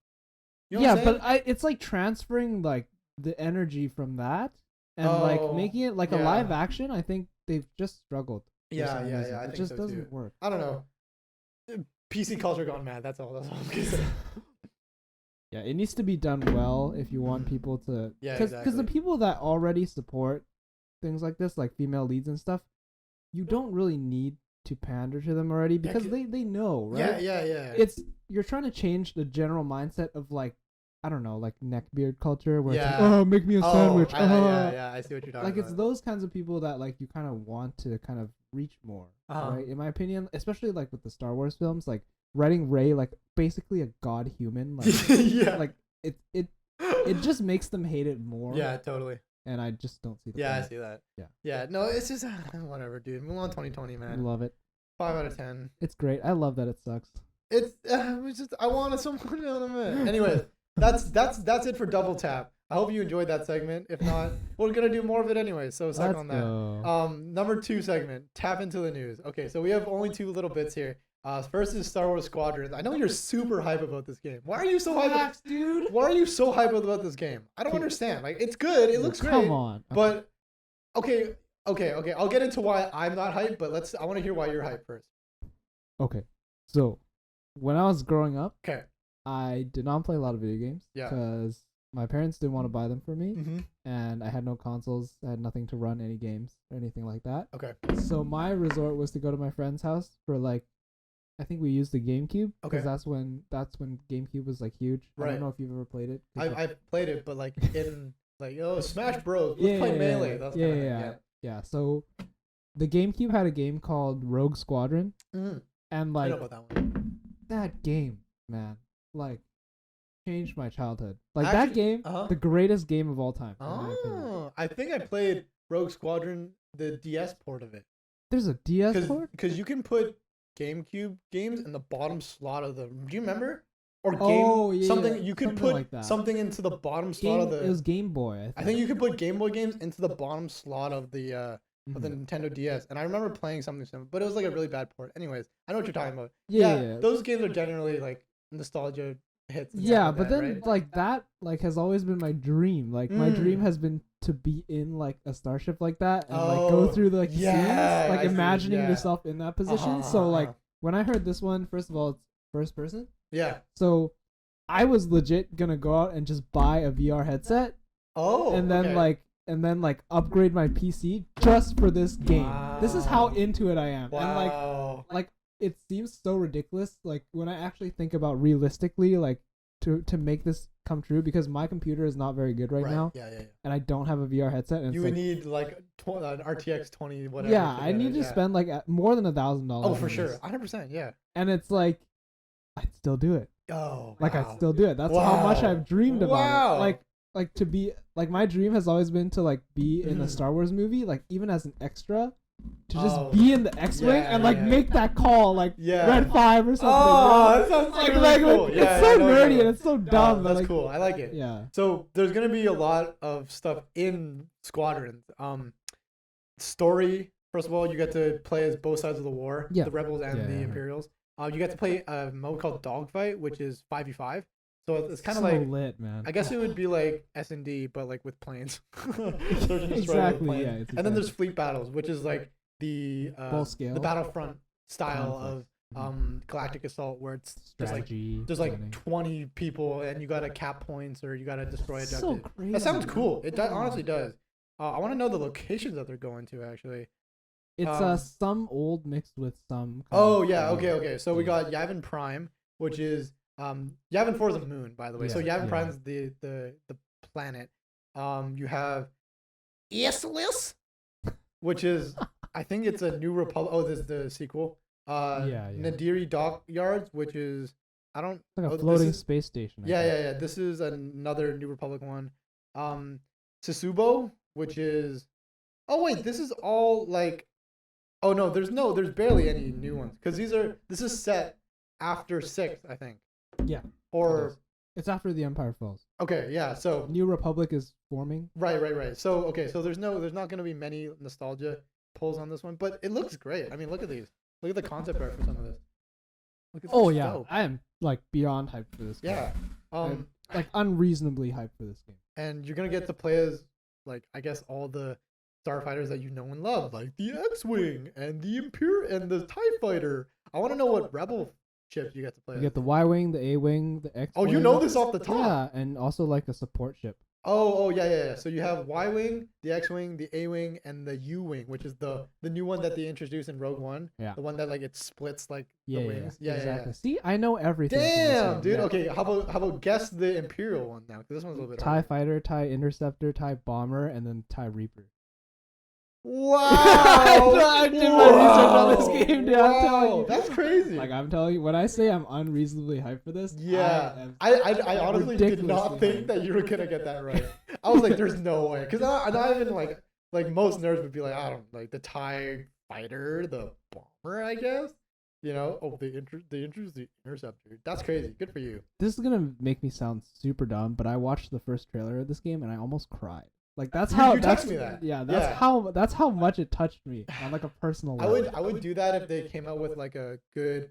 You know Yeah, what I'm saying? but it's like transferring like the energy from that and like Oh, making it like a yeah. live action. I think they've just struggled. For Yeah, some yeah, reason. yeah. I It think just so doesn't too. work. I don't know. PC culture gone mad. That's all. That's all I'm gonna say. Yeah, it needs to be done well if you want Mhm. people to. Yeah, Because the exactly. people that already support things like this, like female leads and stuff, you don't really need to pander to them already because they know, Yeah, right? yeah, yeah. It's you're trying to change the general mindset of like I don't know, like neckbeard culture where it's like, Yeah. oh, make me a sandwich. Yeah, yeah. I see what you're talking Like it's about. those kinds of people that like you kind of want to kind of reach more, right? In my opinion, especially like with the Star Wars films, like writing Rey like basically a god human, like Yeah. like it just makes them hate it more. Yeah, totally. And I just don't see the Yeah, I point. see that. Yeah. Yeah. No, it's just whatever, dude. Mulan 2020, man. Love it. 5 out of 10. It's great. I love that it sucks. It's just I wanted someone to it. Anyways, that's it for Double Tap. I hope you enjoyed that segment. If not, we're gonna do more of it anyway. So suck Let's on that. go. Number two segment, tap into the news. Okay, so we have only two little bits here. First is Star Wars Squadrons. I know you're super hype about this game. Why are you so hype, dude. Why are you so hype about this game? I don't understand. Like, it's good. It looks great. Come on. But okay. I'll get into why I'm not hyped, but I want to hear why you're hyped first. Okay. So, when I was growing up, Okay. I did not play a lot of video games Yeah. because my parents didn't want to buy them for me, Mm-hmm. and I had no consoles. I had nothing to run any games or anything like that. Okay. So my resort was to go to my friend's house for like, I think we used the GameCube Okay. because that's when GameCube was like huge. I Right. don't know if you've ever played it. 'Cause I've played it, but like in like Smash Bros. Let's yeah, play yeah, Melee. That's yeah, kind of yeah, yeah. So the GameCube had a game called Rogue Squadron, Mm, and I like know about that one. that game, man, like changed my childhood. Like Actually, that game, uh-huh. the greatest game of all time. In my opinion. Oh, I think I played Rogue Squadron, the DS port of it. There's a DS port. Because you can put GameCube games in the bottom slot of the. Do you remember? Or game Oh, yeah, something. yeah, You could something put like that. something into the bottom slot of the. It was Game Boy. I think you could put Game Boy games into the bottom slot of the Mhm. Nintendo DS, and I remember playing something similar, but it was like a really bad port. Anyways, I know what you're talking about. Yeah. Those games are generally like nostalgia hits. And Yeah, stuff but like then that, right? like that like has always been my dream. Like my dream Mm. has been to be in like a starship like that and like go Oh, through the like yeah, scenes, like I see, imagining yeah. yourself in that position. Uh-huh, So like uh-huh. when I heard this one, first of all, it's first person. Yeah. So I was legit gonna go out and just buy a VR headset Oh. and then okay. like upgrade my PC just for this game. This is how Wow. into it I am. Wow. And like it seems so ridiculous like when I actually think about realistically like to make this come true because my computer is not very good right now Yeah. and I don't have a VR headset and You it's would like, need like an RTX 20 whatever. yeah, to I get need it, to yeah. spend like more than $1,000. Oh, for on sure. this. 100%. Yeah. And it's like I'd still do it. Oh. Like wow. I'd still do it. That's how much Wow. I've dreamed about Wow. it. Like to be like my dream has always been to like be in a Mhm. Star Wars movie, like even as an extra, to just Oh. be in the X-wing Yeah, and like yeah. make that call like Yeah. Red 5 or something. Oh, bro. that sounds like, really like, cool. like, Yeah, it's so I know what you're nerdy talking and it's so dumb. but, that's like, cool. I like it. Yeah. So there's gonna be a lot of stuff in Squadrons. Story. First of all, you get to play as both sides of the war, Yeah. the rebels and Yeah, the yeah. Imperials. You get to play a mode called Dogfight, which is 5v5. So it's kind of so like lit, man. I guess it would be like S&D, but like with planes. Search and destroy with Exactly, planes. yeah, it's And then there's exactly- fleet battles, which is like the Full scale? the Battlefront style Conflict. of Galactic Assault, where it's just like Strategy. there's like planning. 20 people and you gotta cap points or you gotta destroy so objectives. crazy. That sounds man. cool. It honestly does. I want to know the locations that they're going to actually. It's Um, some old mixed with some. kind Oh of, yeah, okay. So we got Yavin Prime, which is Yavin 4 is a moon, by the way. So Yeah, Yavin yeah. Prime's the planet. You have Aeschylus, which is I think it's a New Republic. Oh, this is the sequel. Yeah, yeah. Nadiri Dockyards, which is I don't. It's like a Oh, floating this is space station. I yeah, think. yeah, yeah. This is another New Republic one. Sasubo, which is oh wait, this is all like oh no, there's barely any new ones because this is set after six, I think. Yeah. Or It's after the Empire falls. okay, yeah. So New Republic is forming. right. So okay, so there's not gonna be many nostalgia pulls on this one, but it looks great. I mean, look at these. Look at the concept art for some of this. Look at Oh this yeah, dope. I am like beyond hyped for this game. Yeah. I'm, like unreasonably hyped for this game. And you're gonna get to play as like I guess all the starfighters that you know and love, like the X-wing and the and the Tie Fighter. I want to know what rebel ships you get to play. You as. get the Y-wing, the A-wing, the X. Oh, you know this off the top. Yeah, and also like a support ship. Oh, yeah. So you have Y-wing, the X-wing, the A-wing, and the U-wing, which is the new one that they introduced in Rogue One. Yeah. The one that like it splits like Yeah, the wings. Yeah, exactly. yeah. See, I know everything. from this Damn, game. dude. Yeah. Okay, how about guess the Imperial one now? Because this one's a little bit TIE harder. Fighter, TIE Interceptor, TIE Bomber, and then TIE Reaper. Wow! I did my research on this game, dude. I'm telling you. That's crazy. Like I'm telling you, when I say I'm unreasonably hyped for this, Yeah, I am I honestly did not ridiculously think hyped. that you were gonna get that right. I was like, "There's no way," because not even like most nerds would be like, "I don't like the Tie Fighter, the Bomber, I guess." You know, oh the Interceptor. That's crazy. Good for you. This is gonna make me sound super dumb, but I watched the first trailer of this game and I almost cried. Like that's You- how you that's texted me that. yeah Yeah. that's how much it touched me on like a personal level. I would do that if they came out with like a good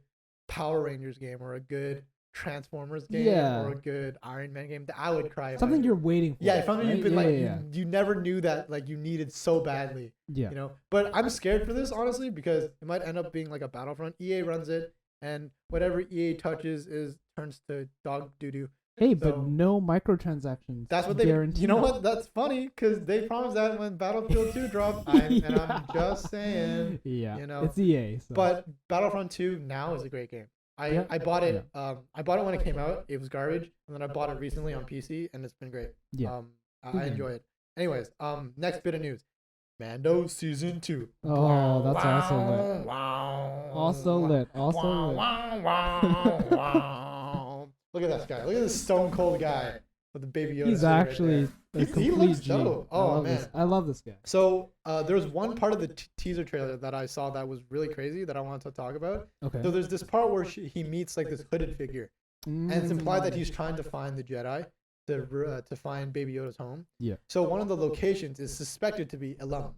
Power Rangers game or a good Transformers game Yeah. or a good Iron Man game. I would cry. If Something I, you're waiting for. yeah, something right? you've been yeah, like yeah, you never knew that like you needed so badly. yeah. You know, but I'm scared for this honestly because it might end up being like a Battlefront. EA runs it, and whatever EA touches is turns to dog doo doo. Hey, but So- no microtransactions. That's what they. guaranteed. You know what? That's funny because they promised that when Battlefield 2 dropped. And I'm Yeah. just saying. Yeah, you know, it's EA. So. But Battlefront 2 now is a great game. Yeah. I bought it. I bought it when it came out. It was garbage, and then I bought it recently on PC, and it's been great. yeah. I Good game. enjoy it. Anyways, next bit of news. Mando season 2. Oh, that's also lit. Also lit. Also lit. Look at this guy. Look at this stone cold guy with the baby Yoda. He's suit right actually there. a He complete looks G. dope. I Oh love man. this. I love this guy. So there was one part of the teaser trailer that I saw that was really crazy that I wanted to talk about. Okay. So there's this part where he meets like this hooded figure, and it's implied that he's trying to find the Jedi to find Baby Yoda's home. Yeah. So one of the locations is suspected to be Ilum.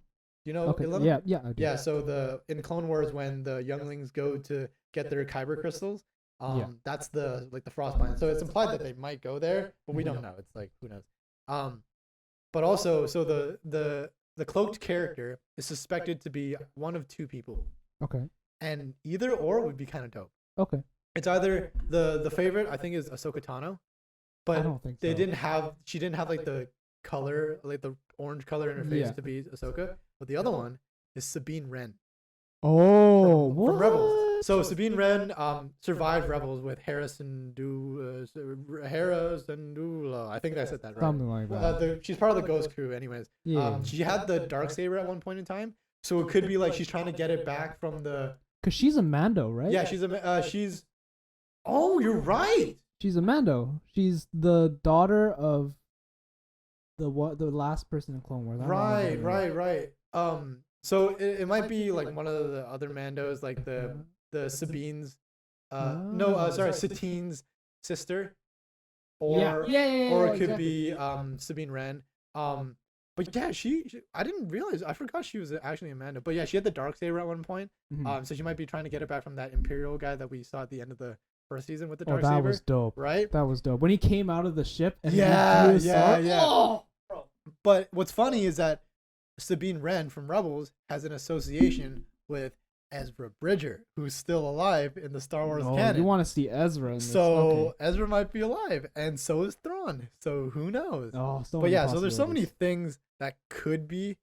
You know Okay. Ilum? Yeah. Yeah. I do. Yeah. So in Clone Wars, when the younglings go to get their kyber crystals, that's the frostbind. So it's implied that they might go there, but we don't know. It's like who knows. But also, so the cloaked character is suspected to be one of two people, Okay. and either or would be kind of dope. Okay. It's either the favorite I think is Ahsoka Tano, but I don't think they so. she didn't have like the color, like the orange color in her face Yeah. to be Ahsoka, but the other one is Sabine Wren Oh, what? from Rebels. So Sabine Wren survived Rebels with Harrison Dula. I think I said that right. Something like that. She's part of the Ghost crew, anyways. Yeah. She had the dark saber at one point in time, so it could be like she's trying to get it back from the. Cause she's a Mando, right? Yeah, she's. Oh, you're right. She's a Mando. She's the daughter of the last person in Clone Wars. I don't remember her name. Right. So it might be like one of the other Mandos, like the Sabine's. Satine's sister. Or or it could be Sabine Wren. But yeah, she I didn't realize. I forgot she was actually a Mando. But yeah, she had the dark saber at one point. Mhm. So she might be trying to get it back from that Imperial guy that we saw at the end of the first season with the Oh, dark that saber. was dope. Right? That was dope. When he came out of the ship and he Yeah, drew his sword. yeah. Oh! But what's funny is that Sabine Wren from Rebels has an association with Ezra Bridger, who's still alive in the Star Wars Oh, canon. you want to see Ezra in this? So Okay. Ezra might be alive, and so is Thrawn. So who knows? Oh, so But many yeah, so there's so many possibilities. things that could be.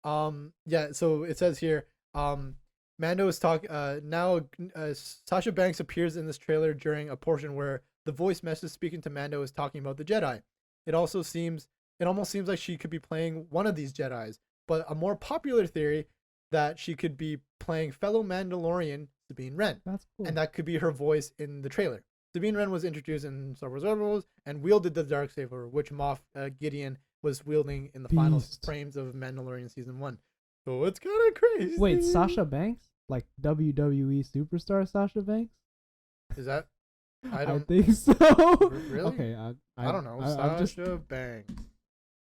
Yeah. So it says here, Mando is now. Sasha Banks appears in this trailer during a portion where the voice message speaking to Mando is talking about the Jedi. It also seems it almost seems like she could be playing one of these Jedis. But a more popular theory that she could be playing fellow Mandalorian Sabine Wren, That's cool. and that could be her voice in the trailer. Sabine Wren was introduced in Star Wars Rebels and wielded the Darksaber, which Moff Gideon was wielding in the final Beast. frames of Mandalorian season 1. So it's kind of crazy. Wait, Sasha Banks? Like WWE superstar Sasha Banks? Is that? I I don't think so. really. Okay, I don't know. I'm just, Sasha Banks.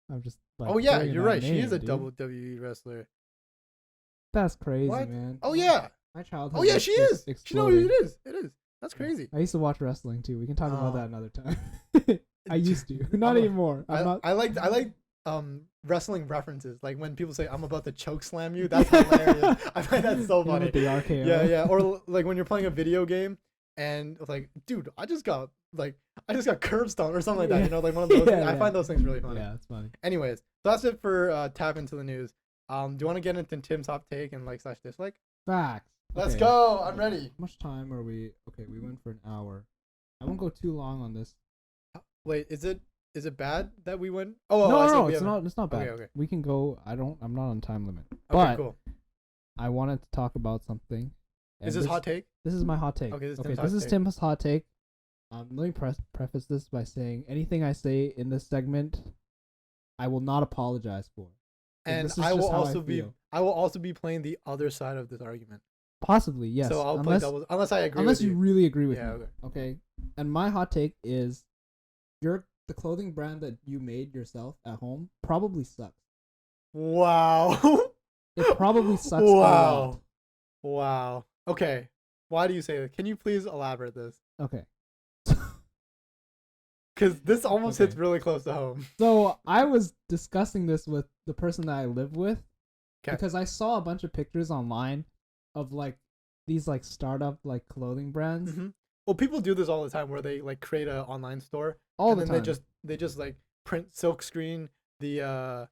I'm just. Like, Oh yeah, bringing you're that right. She name, is a dude. WWE wrestler. That's crazy, What? man. Oh yeah. My childhood. Oh yeah, was she just is. She exploding. knows it is. It is. That's crazy. I used to watch wrestling too. We can talk Oh. about that another time. I used to, not I'm a- anymore. I'm not. I like wrestling references. Like when people say I'm about to choke slam you, that's hilarious. I find that so You know, funny. with the RKO. Yeah, yeah. Or like when you're playing a video game and like, dude, I just got curb stomped or something like that. Yeah. You know, like one of those. Yeah, I yeah. find those things really funny. Yeah, it's funny. Anyways, so that's it for tap into the news. Do you want to get into Tim's hot take and like slash dislike? Facts. Let's Okay. go. I'm ready. How much time are we? Okay, we went for an hour. I won't go too long on this. Wait, is it bad that we went? Oh, no, I see no, we it's haven't- not. It's not bad. Okay, okay. We can go. I'm not on time limit. Okay, But cool. I wanted to talk about something. Is and this hot take? This is my hot take. Okay, this is okay, Tim's this hot is take. Tim's hot take. Let me preface this by saying anything I say in this segment, I will not apologize for. And this is I will just how also be feel. playing the other side of this argument. Possibly, yes. So I'll play unless I agree unless with you you. really agree with Yeah, me. okay. Okay. And my hot take is the clothing brand that you made yourself at home probably sucks. Wow. It probably sucks a lot. Wow. Okay. Why do you say that? Can you please elaborate this? Okay. Because this almost Okay. hits really close to home. So I was discussing this with the person that I live with 'Kay. because I saw a bunch of pictures online of like these like startup like clothing brands Mhm. Well, people do this all the time where they like create an online store all and the then time. they just like print silk screen the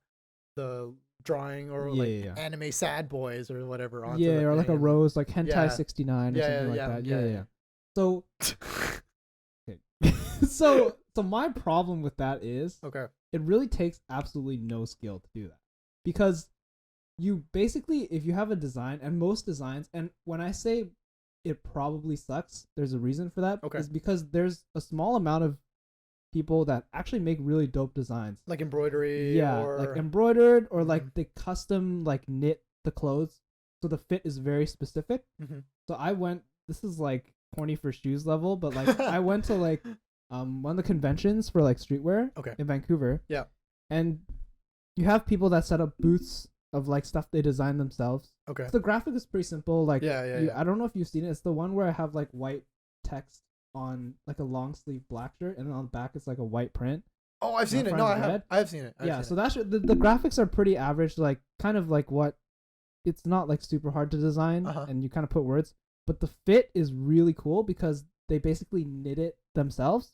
drawing or like Yeah. anime sad boys or whatever onto Yeah, the or like a thing. rose like hentai Yeah. 69 or Yeah, something yeah, like that. yeah, Yeah, yeah, yeah. So so my problem with that is Okay. it really takes absolutely no skill to do that. Because you basically, if you have a design, and most designs, and when I say it probably sucks, there's a reason for that. Okay. Is because there's a small amount of people that actually make really dope designs. Like embroidery Yeah, or like embroidered or like Mhm. they custom like knit the clothes. So the fit is very specific. Mhm. So I went, this is like corny for shoes level, but like I went to like one of the conventions for like streetwear Okay. in Vancouver. Yeah. And you have people that set up booths of like stuff they design themselves. Okay. So the graphic is pretty simple. Like Yeah. I don't know if you've seen it. It's the one where I have like white text on like a long sleeve black shirt, and then on the back it's like a white print. Oh, I've seen My it. No, I friend's have. red. I have seen it. Yeah, so that's the graphics are pretty average, like kind of like what it's not like super hard to design, Uh-huh. and you kind of put words, but the fit is really cool because they basically knit it themselves.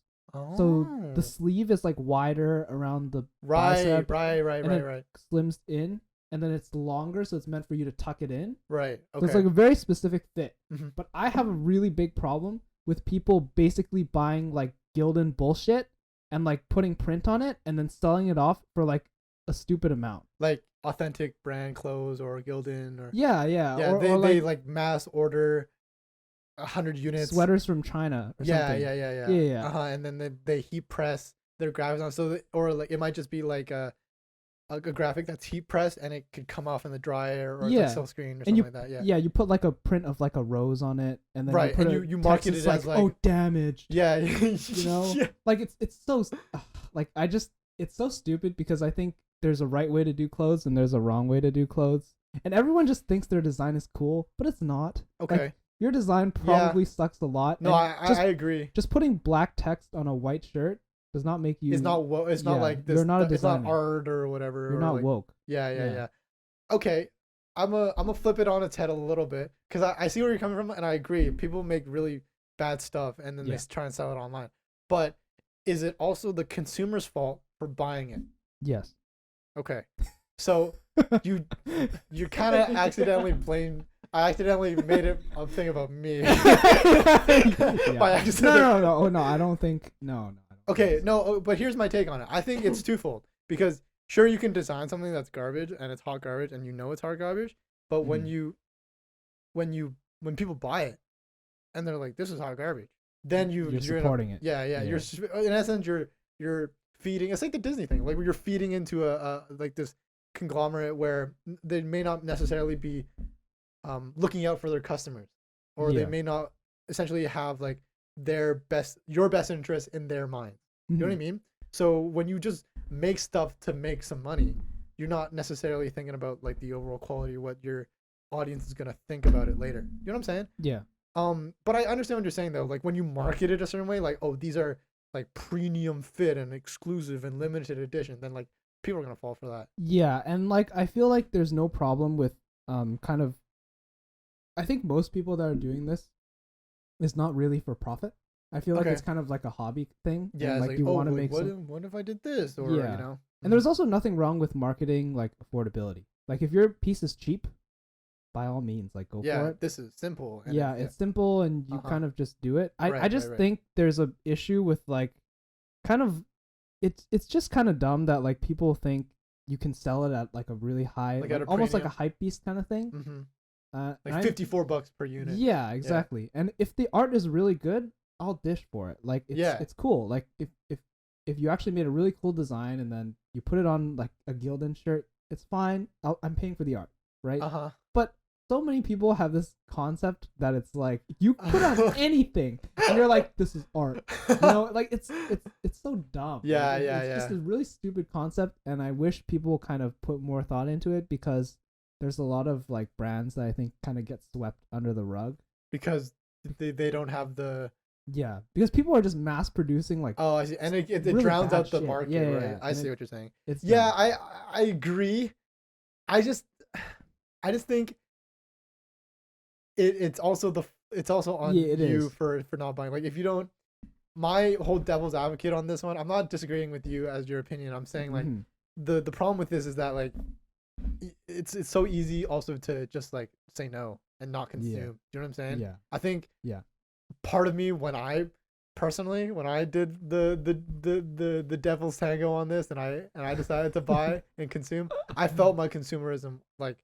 So the sleeve is like wider around the bicep, right, and it slims in, and then it's longer, so it's meant for you to tuck it in. right. So Okay. it's like a very specific fit. Mhm. But I have a really big problem with people basically buying like Gildan bullshit and like putting print on it and then selling it off for like a stupid amount. Like authentic brand clothes or Gildan or Yeah. yeah, or, they, or they like like mass order 100 units. sweaters from China or Yeah, something. yeah. And then they heat press their graphics on, so or like it might just be like a graphic that's heat pressed and it could come off in the dryer or Yeah. like silk screen or And something you, like that. Yeah. yeah, you put like a print of like a rose on it, and then Right, you put and a you text market that's it as, like- oh damaged. Yeah. You know, Yeah. like it's so like it's so stupid because I think there's a right way to do clothes and there's a wrong way to do clothes, and everyone just thinks their design is cool, but it's not. Okay. Like, your design probably sucks a lot. No, and I agree. just putting black text on a white shirt does not make you. It's not it's not yeah, like this. you're not a It's not designer. art or whatever. You're or not like, woke. Yeah. Yeah. Okay, I'm a flip it on its head a little bit because I see where you're coming from and I agree. People make really bad stuff and then Yeah. they try and sell it online. But is it also the consumer's fault for buying it? Yes. Okay, so you kind of accidentally blamed. I accidentally made it a thing about me Yeah. by accident. No. Oh no, I don't think. No. I don't Okay, no, but here's my take on it. I think it's twofold because sure you can design something that's garbage and it's hot garbage and you know it's hot garbage, but when Mhm. when people buy it and they're like, this is hot garbage, then You're you're in a, supporting it. yeah, Yeah. in essence you're feeding. It's like the Disney thing, like where you're feeding into a like this conglomerate where they may not necessarily be looking out for their customers, or they Yeah. may not essentially have like your best interest in their mind. You know what I Mhm. mean? So when you just make stuff to make some money, you're not necessarily thinking about like the overall quality, what your audience is gonna think about it later. You know what I'm saying? Yeah. But I understand what you're saying though. Like when you market it a certain way, like, oh, these are like premium fit and exclusive and limited edition, then like people are gonna fall for that. Yeah, and like I feel like there's no problem with kind of I think most people that are doing this is not really for profit. I feel like Okay. it's kind of like a hobby thing, Yeah, and it's like like, you oh, want to like make some. what if I did this, or you Yeah, know? and there's also nothing wrong with marketing like affordability. Like if your piece is cheap, by all means, like go for Yeah, it. this is simple and Yeah, it's simple and you uh-huh. kind of just do it. I Right, right, just right. think there's a issue with like kind of it's just kind of dumb that like people think you can sell it at like a really high Like at like a almost like a premium. hype beast kind of thing. Mm-hmm. And Like I $54 per unit. Yeah, Yeah. exactly. And if the art is really good, I'll dish for it. Like Yeah. it's cool. Like if you actually made a really cool design and then you put it on like a Gildan shirt, it's fine. I'm paying for the art, right? Uh-huh. But so many people have this concept that it's like you put on anything and you're like this is art. You know, like it's so dumb. Yeah, Like, yeah, it's just yeah. a really stupid concept, and I wish people kind of put more thought into it because there's a lot of like brands that I think kind of get swept under the rug. Because they don't have the. Yeah, because people are just mass producing like Oh, I see. And it really drowns bad out the shit. Yeah, market, yeah, right? yeah. I And see what you're saying. it's Yeah, dumb. I agree. I just I just think it's also it's also Yeah, on it you is. for not buying. Like if you don't, my whole devil's advocate on this one, I'm not disagreeing with you as your opinion. I'm saying like Mm-hmm. the problem with this is that like it's so easy also to just like say no and not consume. Yeah, You know what I'm saying? yeah, I think yeah. part of me when I did the devil's tango on this and I decided to buy and consume, I felt my consumerism like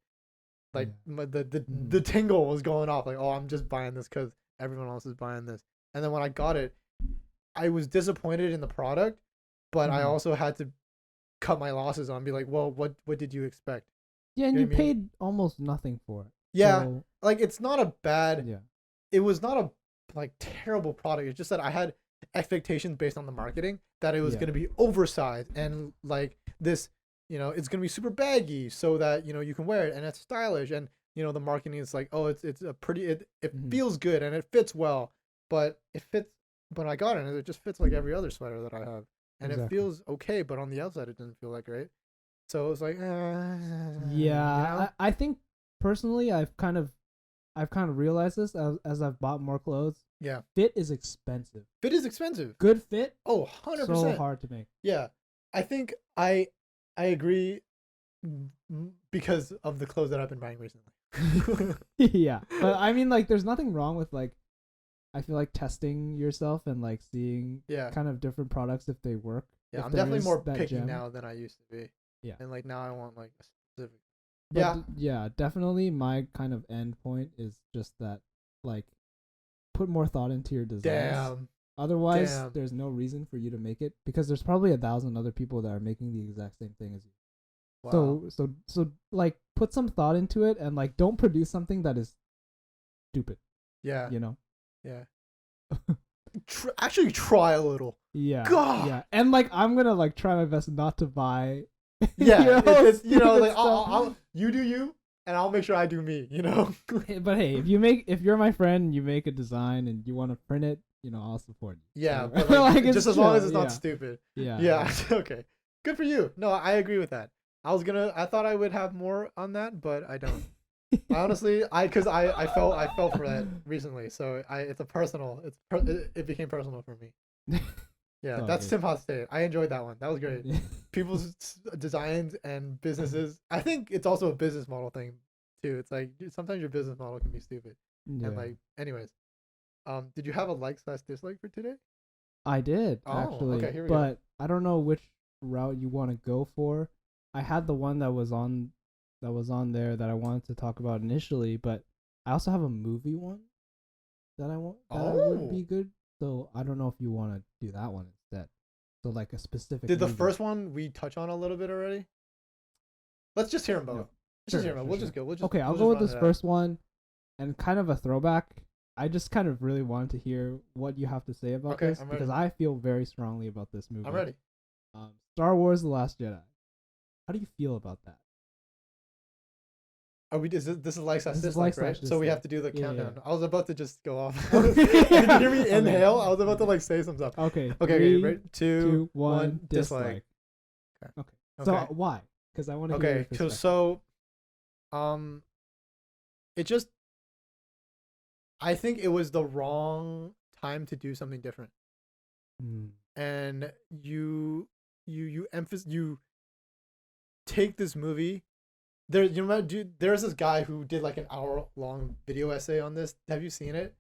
Yeah. the tingle was going off, like, oh, I'm just buying this because everyone else is buying this. And then when I got it, I was disappointed in the product, but I Mm-hmm. also had to cut my losses on, be like, well, what did you expect? Yeah, and You know you what I mean? paid almost nothing for it. Yeah, So like it's not a bad. yeah, It was not a like terrible product. It's just that I had expectations based on the marketing that it was yeah, going to be oversized and like this, it's going to be super baggy so that you can wear it and it's stylish, and the marketing is like, oh, it's a pretty, it mm-hmm. feels good and it fits well, but it fits. When I got it just fits like every other sweater that I have, and it Exactly. feels okay, but on the outside it didn't feel that great. So it was like, Yeah, I think personally I've kind of realized this as I've bought more clothes. yeah, Fit is expensive. fit is expensive. Good fit, Oh, so 100%. hard to make. Yeah, I think I agree because of the clothes that I've been buying recently. Yeah, but I mean, like, there's nothing wrong with like I feel like testing yourself and like seeing Yeah, kind of different products if they work. yeah, If I'm there definitely is more that picky gem. now than I used to be, Yeah. and like now I want like a specific. But Yeah, yeah, definitely my kind of end point is just that like put more thought into your designs. damn, Otherwise, damn. there's no reason for you to make it because there's probably 1,000 other people that are making the exact same thing as you. Wow. So like put some thought into it and like don't produce something that is stupid, Yeah, you know? yeah. Actually, try a little. Yeah. God. Yeah. And like I'm going to like try my best not to buy Yeah, it's stupid like stuff. you do you, and I'll make sure I do me. But hey, if you're my friend and you make a design and you want to print it, I'll support you. Yeah, So, but like, it's just as long as chill. it's not Yeah. stupid. Yeah. Yeah, okay. Good for you. No, I agree with that. I thought I would have more on that, but I don't. I honestly, because I fell for that recently, so it's a personal, it became personal for me. Yeah, all that's good. Tim Hot State. I enjoyed that one. That was great. People's designs and businesses. I think it's also a business model thing too. It's like sometimes your business model can be stupid. And Yeah. like, anyways, did you have a like/dislike for today? I did Oh, actually, okay. Here we go. but I don't know which route you want to go for. I had the one that was on there that I wanted to talk about initially, but I also have a movie one that I want that I would Oh, be good. So I don't know if you want to do that one instead. So like a specific did the movie. first one we touch on a little bit already? Let's just hear them both. No. Let's just Sure, hear them. sure, We'll just sure. go. Okay, I'll We'll go just with run this it out. first one and kind of a throwback. I just kind of really wanted to hear what you have to say about Okay, this I'm because ready. I feel very strongly about this movie. I'm ready. Star Wars: The Last Jedi. How do you feel about that? Are we? This is like slash This is like dislike, slash right? So we dislike. have to do the Yeah, countdown. I was about to just go off. Okay. Did you hear me Okay. inhale? I was about to like say some stuff. Okay. Okay, okay, Three, right? Two, two, one, one. dislike. Dislike. Okay. Okay. So Okay. why? Because I want to hear your Okay. So perspective. so um, it just I think it was the wrong time to do something different, Mm. and you take this movie. There's this guy who did like an hour long video essay on this. Have you seen it?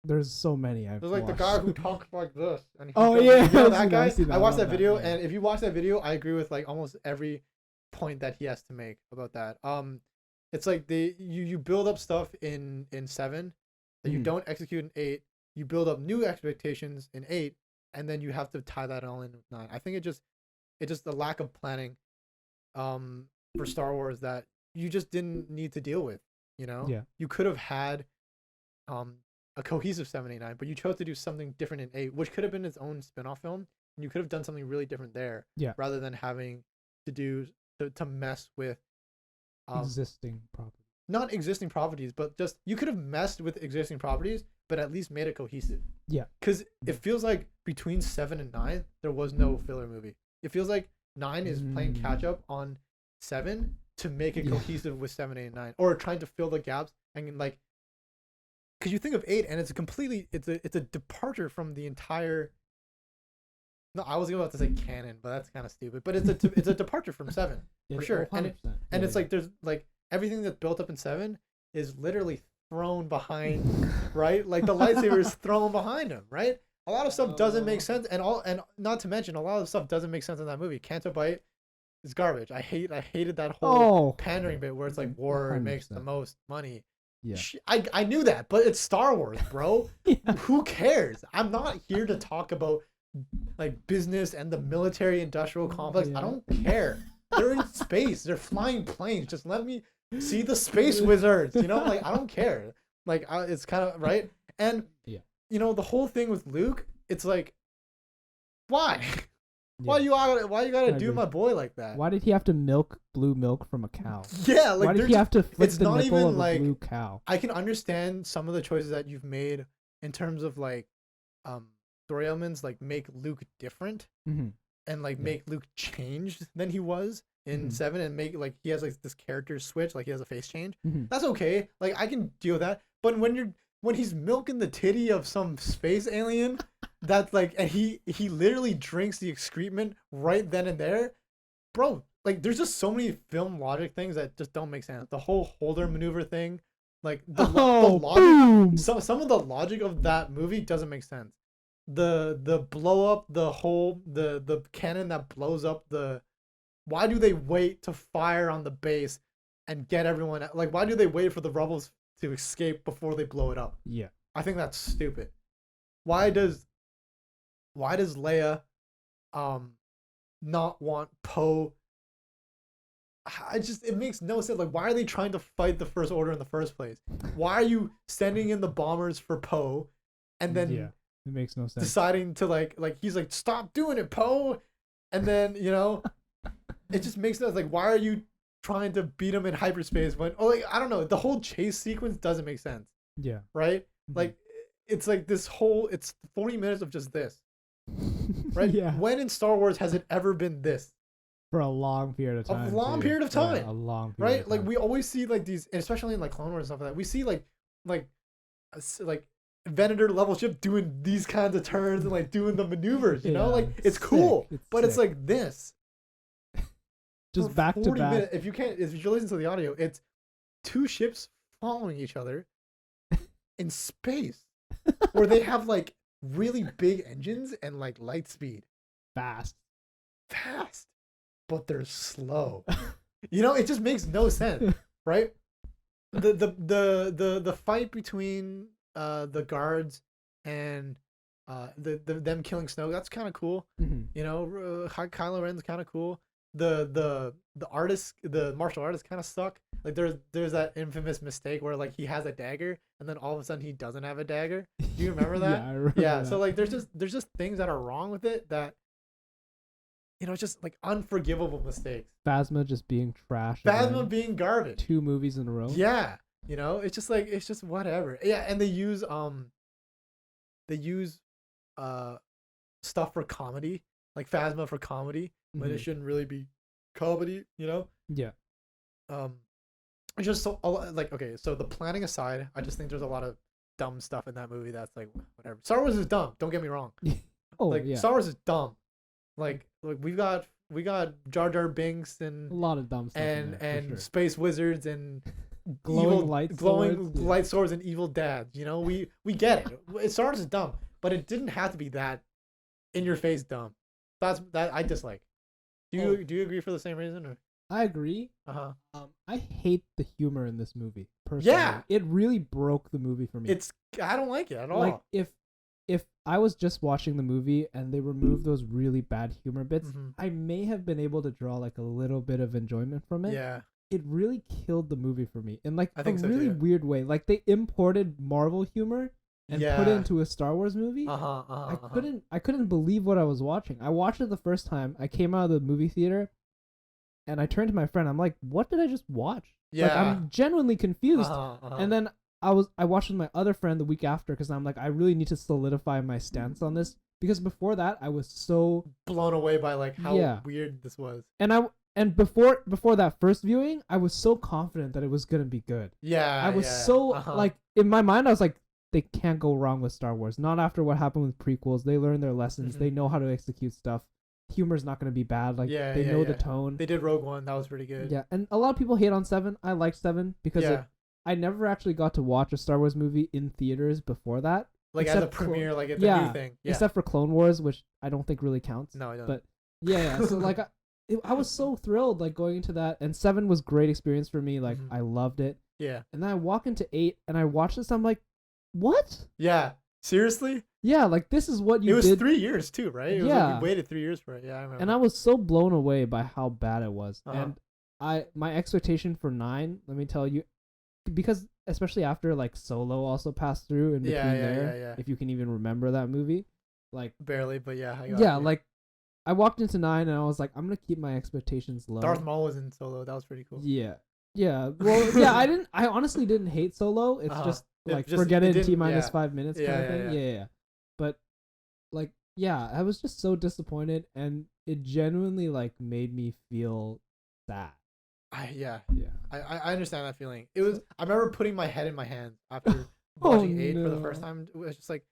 There's so many I've There's like the watched. guy who talks like this, and he Oh goes, yeah, you know I've that seen that. guy. I've seen that. I I watched love that video, Yeah. and if you watch that video, I agree with like almost every point that he has to make about that. It's like you build up stuff in seven that you Mhm. don't execute in eight. You build up new expectations in eight, and then you have to tie that all in with nine. I think it just the lack of planning, for Star Wars that you just didn't need to deal with. You know, Yeah. you could have had um a cohesive 789, but you chose to do something different in 8, which could have been its own spin-off film, and you could have done something really different there Yeah. rather than having to do to mess with um Existing property. not existing properties, but just you could have messed with existing properties but at least made it cohesive. Yeah. Cuz it feels like between 7 and 9 there was no filler movie. It feels like 9 is playing catch up on 7 to make it Yeah. cohesive with 7, 8, and 9, or trying to fill the gaps, and like because you think of 8 and it's a departure from the entire. No, I was about to say canon, but that's kind of stupid, but it's a departure from 7 Yeah, for sure. And 100%. it's like there's like everything that's built up in 7 is literally thrown behind, right? Like the lightsaber is thrown behind him, right? A lot of stuff doesn't make sense, and not to mention a lot of stuff doesn't make sense in that movie. Canto Bite is garbage. I hated that whole Oh, pandering bit where it's like war makes the 100%. most money. Yeah. I knew that, but it's Star Wars, bro. Yeah. Who cares? I'm not here to talk about like business and the military industrial complex. Yeah. I don't care. They're in space. They're flying planes. Just let me see the space wizards. Like I don't care. Like it's kind of right. And Yeah. the whole thing with Luke, it's like, why? Yeah. Why you gotta I do agree. my boy like that? Why did he have to milk blue milk from a cow? Yeah, like Why did they're he just, have to flick it's the not nipple even of a like blue cow? I can understand some of the choices that you've made in terms of like story elements, like make Luke different Mm-hmm. and like Yeah. make Luke changed than he was in Mhm. 7, and make like he has like this character switch, like he has a face change. Mm-hmm. That's okay. Like I can deal with that. But when he's milking the titty of some space alien, that's like, and he literally drinks the excrement right then and there, bro. Like there's just so many film logic things that just don't make sense. The whole holder maneuver thing, like the logic. Boom! Some of the logic of that movie doesn't make sense. The blow up the whole the cannon that blows up the. Why do they wait to fire on the base and get everyone? Like why do they wait for the rebels to escape before they blow it up? Yeah. I think that's stupid. Why does Leia um not want Poe? It makes no sense. Like why are they trying to fight the First Order in the first place? Why are you sending in the bombers for Poe, and then Yeah. It makes no sense. deciding to like he's like, stop doing it, Poe, and then it just makes sense. Like why are you trying to beat him in hyperspace when like I don't know, the whole chase sequence doesn't make sense, Yeah. right? Mhm. Like it's like it's 40 minutes of just this, right? Yeah. When in Star Wars has it ever been this? For a long period of time. A long too. period of Yeah, time, a long period right? of Like time. we always see like these, and especially in like Clone Wars and stuff like that, we see like like Venator level ship doing these kinds of turns and like doing the maneuvers, Yeah, like it's sick. cool, It's but it's sick. like this Just for back to 40 back. minutes. If you listen to the audio, it's two ships following each other in space where they have like really big engines and like light speed. Fast. fast, but they're slow. It just makes no sense, right? The fight between the guards and them killing Snoke, that's kind of cool. Mhm. Kylo Ren's kind of cool. The artist, the martial artists kind of suck. Like there's that infamous mistake where like he has a dagger and then all of a sudden he doesn't have a dagger. Do you remember that? Yeah, I remember Yeah. that. So like there's just things that are wrong with it that it's just like unforgivable mistakes. Phasma just being trash. Phasma again. being garbage. 2 movies in a row. Yeah. It's just whatever. Yeah, and they use uh stuff for comedy, like Phasma for comedy, but it Mhm. shouldn't really be comedy. Yeah. Um it's just so like okay, so the planning aside, I just think there's a lot of dumb stuff in that movie that's like whatever. Star Wars is dumb, don't get me wrong. Oh Like yeah. Star Wars is dumb. Like we got Jar Jar Binks A and lot of dumb stuff in there, and for sure. space wizards and Glowing light glowing swords, yeah. light swords and evil dads. We get it. Star Wars is dumb, but it didn't have to be that in your face dumb. That's that I dislike. Do you agree for the same reason or? I agree. I hate the humor in this movie. Personally, Yeah. it really broke the movie for me. I don't like it at all. Like if I was just watching the movie and they removed those really bad humor bits, Mhm. I may have been able to draw like a little bit of enjoyment from it. Yeah. It really killed the movie for me in like I a think so, really too. weird way. Like they imported Marvel humor and put it Yeah. into a Star Wars movie. I couldn't believe what I was watching. I watched it the first time. I came out of the movie theater and I turned to my friend. I'm like, "What did I just watch?" Like Yeah. I'm genuinely confused. Uh-huh. And then I watched with my other friend the week after because I'm like, I really need to solidify my stance on this because before that I was so blown away by like how Yeah. weird this was. and before that first viewing I was so confident that it was gonna be good. Yeah. I was yeah. so Uh-huh. like in my mind I was like, they can't go wrong with Star Wars. Not after what happened with prequels. They learned their lessons. Mhm. They know how to execute stuff. Humor's not gonna be bad. Like Yeah, they yeah, know yeah. the tone. They did Rogue One. That was pretty good. Yeah, and a lot of people hate on 7. I like 7 because Yeah. I never actually got to watch a Star Wars movie in theaters before that. Like as a except premiere, like it's yeah, a new thing. Yeah. except for Clone Wars, which I don't think really counts. No, I don't. But yeah. So like, I was so thrilled like going into that, and 7 was great experience for me. Like Mhm. I loved it, Yeah. and then I walk into 8 and I watch this. I'm like, what? Yeah. Seriously? Yeah, like this is what you It was did. 3 years too, right? It was Yeah. like we waited 3 years for it. Yeah, I remember. And I was so blown away by how bad it was. Uh-huh. And my expectation for 9, let me tell you, because especially after like Solo also passed through in between Yeah, yeah, there, yeah. if you can even remember that movie, like Barely, but yeah. I got yeah, you. like I walked into 9 and I was like, I'm gonna keep my expectations low. Darth Maul was in Solo. That was pretty cool. Yeah, yeah. Well, yeah. I honestly didn't hate Solo. It's Uh-huh. just It like just- forget it it in didn't- T-minus yeah. 5 minutes kind Yeah, of thing. yeah. Yeah. But like, yeah, I was just so disappointed, and it genuinely like made me feel sad. Yeah. Yeah. I understand that feeling. It was. I remember putting my head in my hands after Oh, watching 8 for the no. first time. It was just like,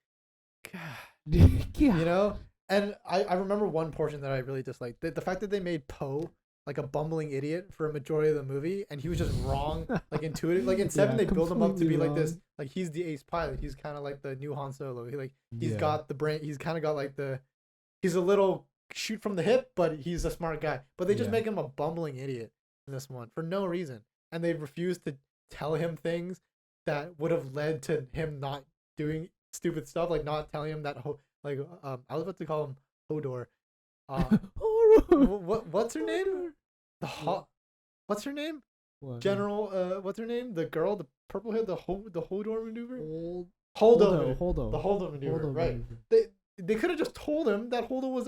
God, Yeah. And I remember one portion that I really disliked. The fact that they made Poe like a bumbling idiot for a majority of the movie, and he was just wrong, like intuitive. Like in 7, Yeah, they build him up to be completely like this. wrong. Like he's the ace pilot. He's kind of like the new Han Solo. He's Yeah. got the brain. He's kind of got like he's a little shoot from the hip, but he's a smart guy. But they just Yeah. make him a bumbling idiot in this one for no reason, and they refuse to tell him things that would have led to him not doing stupid stuff, like not telling him that I was about to call him Hodor. What's her name? What's her name? What? General. What's her name? The girl, the purple hair, the Hodor maneuver. Holdo. Holdo. The Holdo maneuver. Right. They could have just told him that Holdo was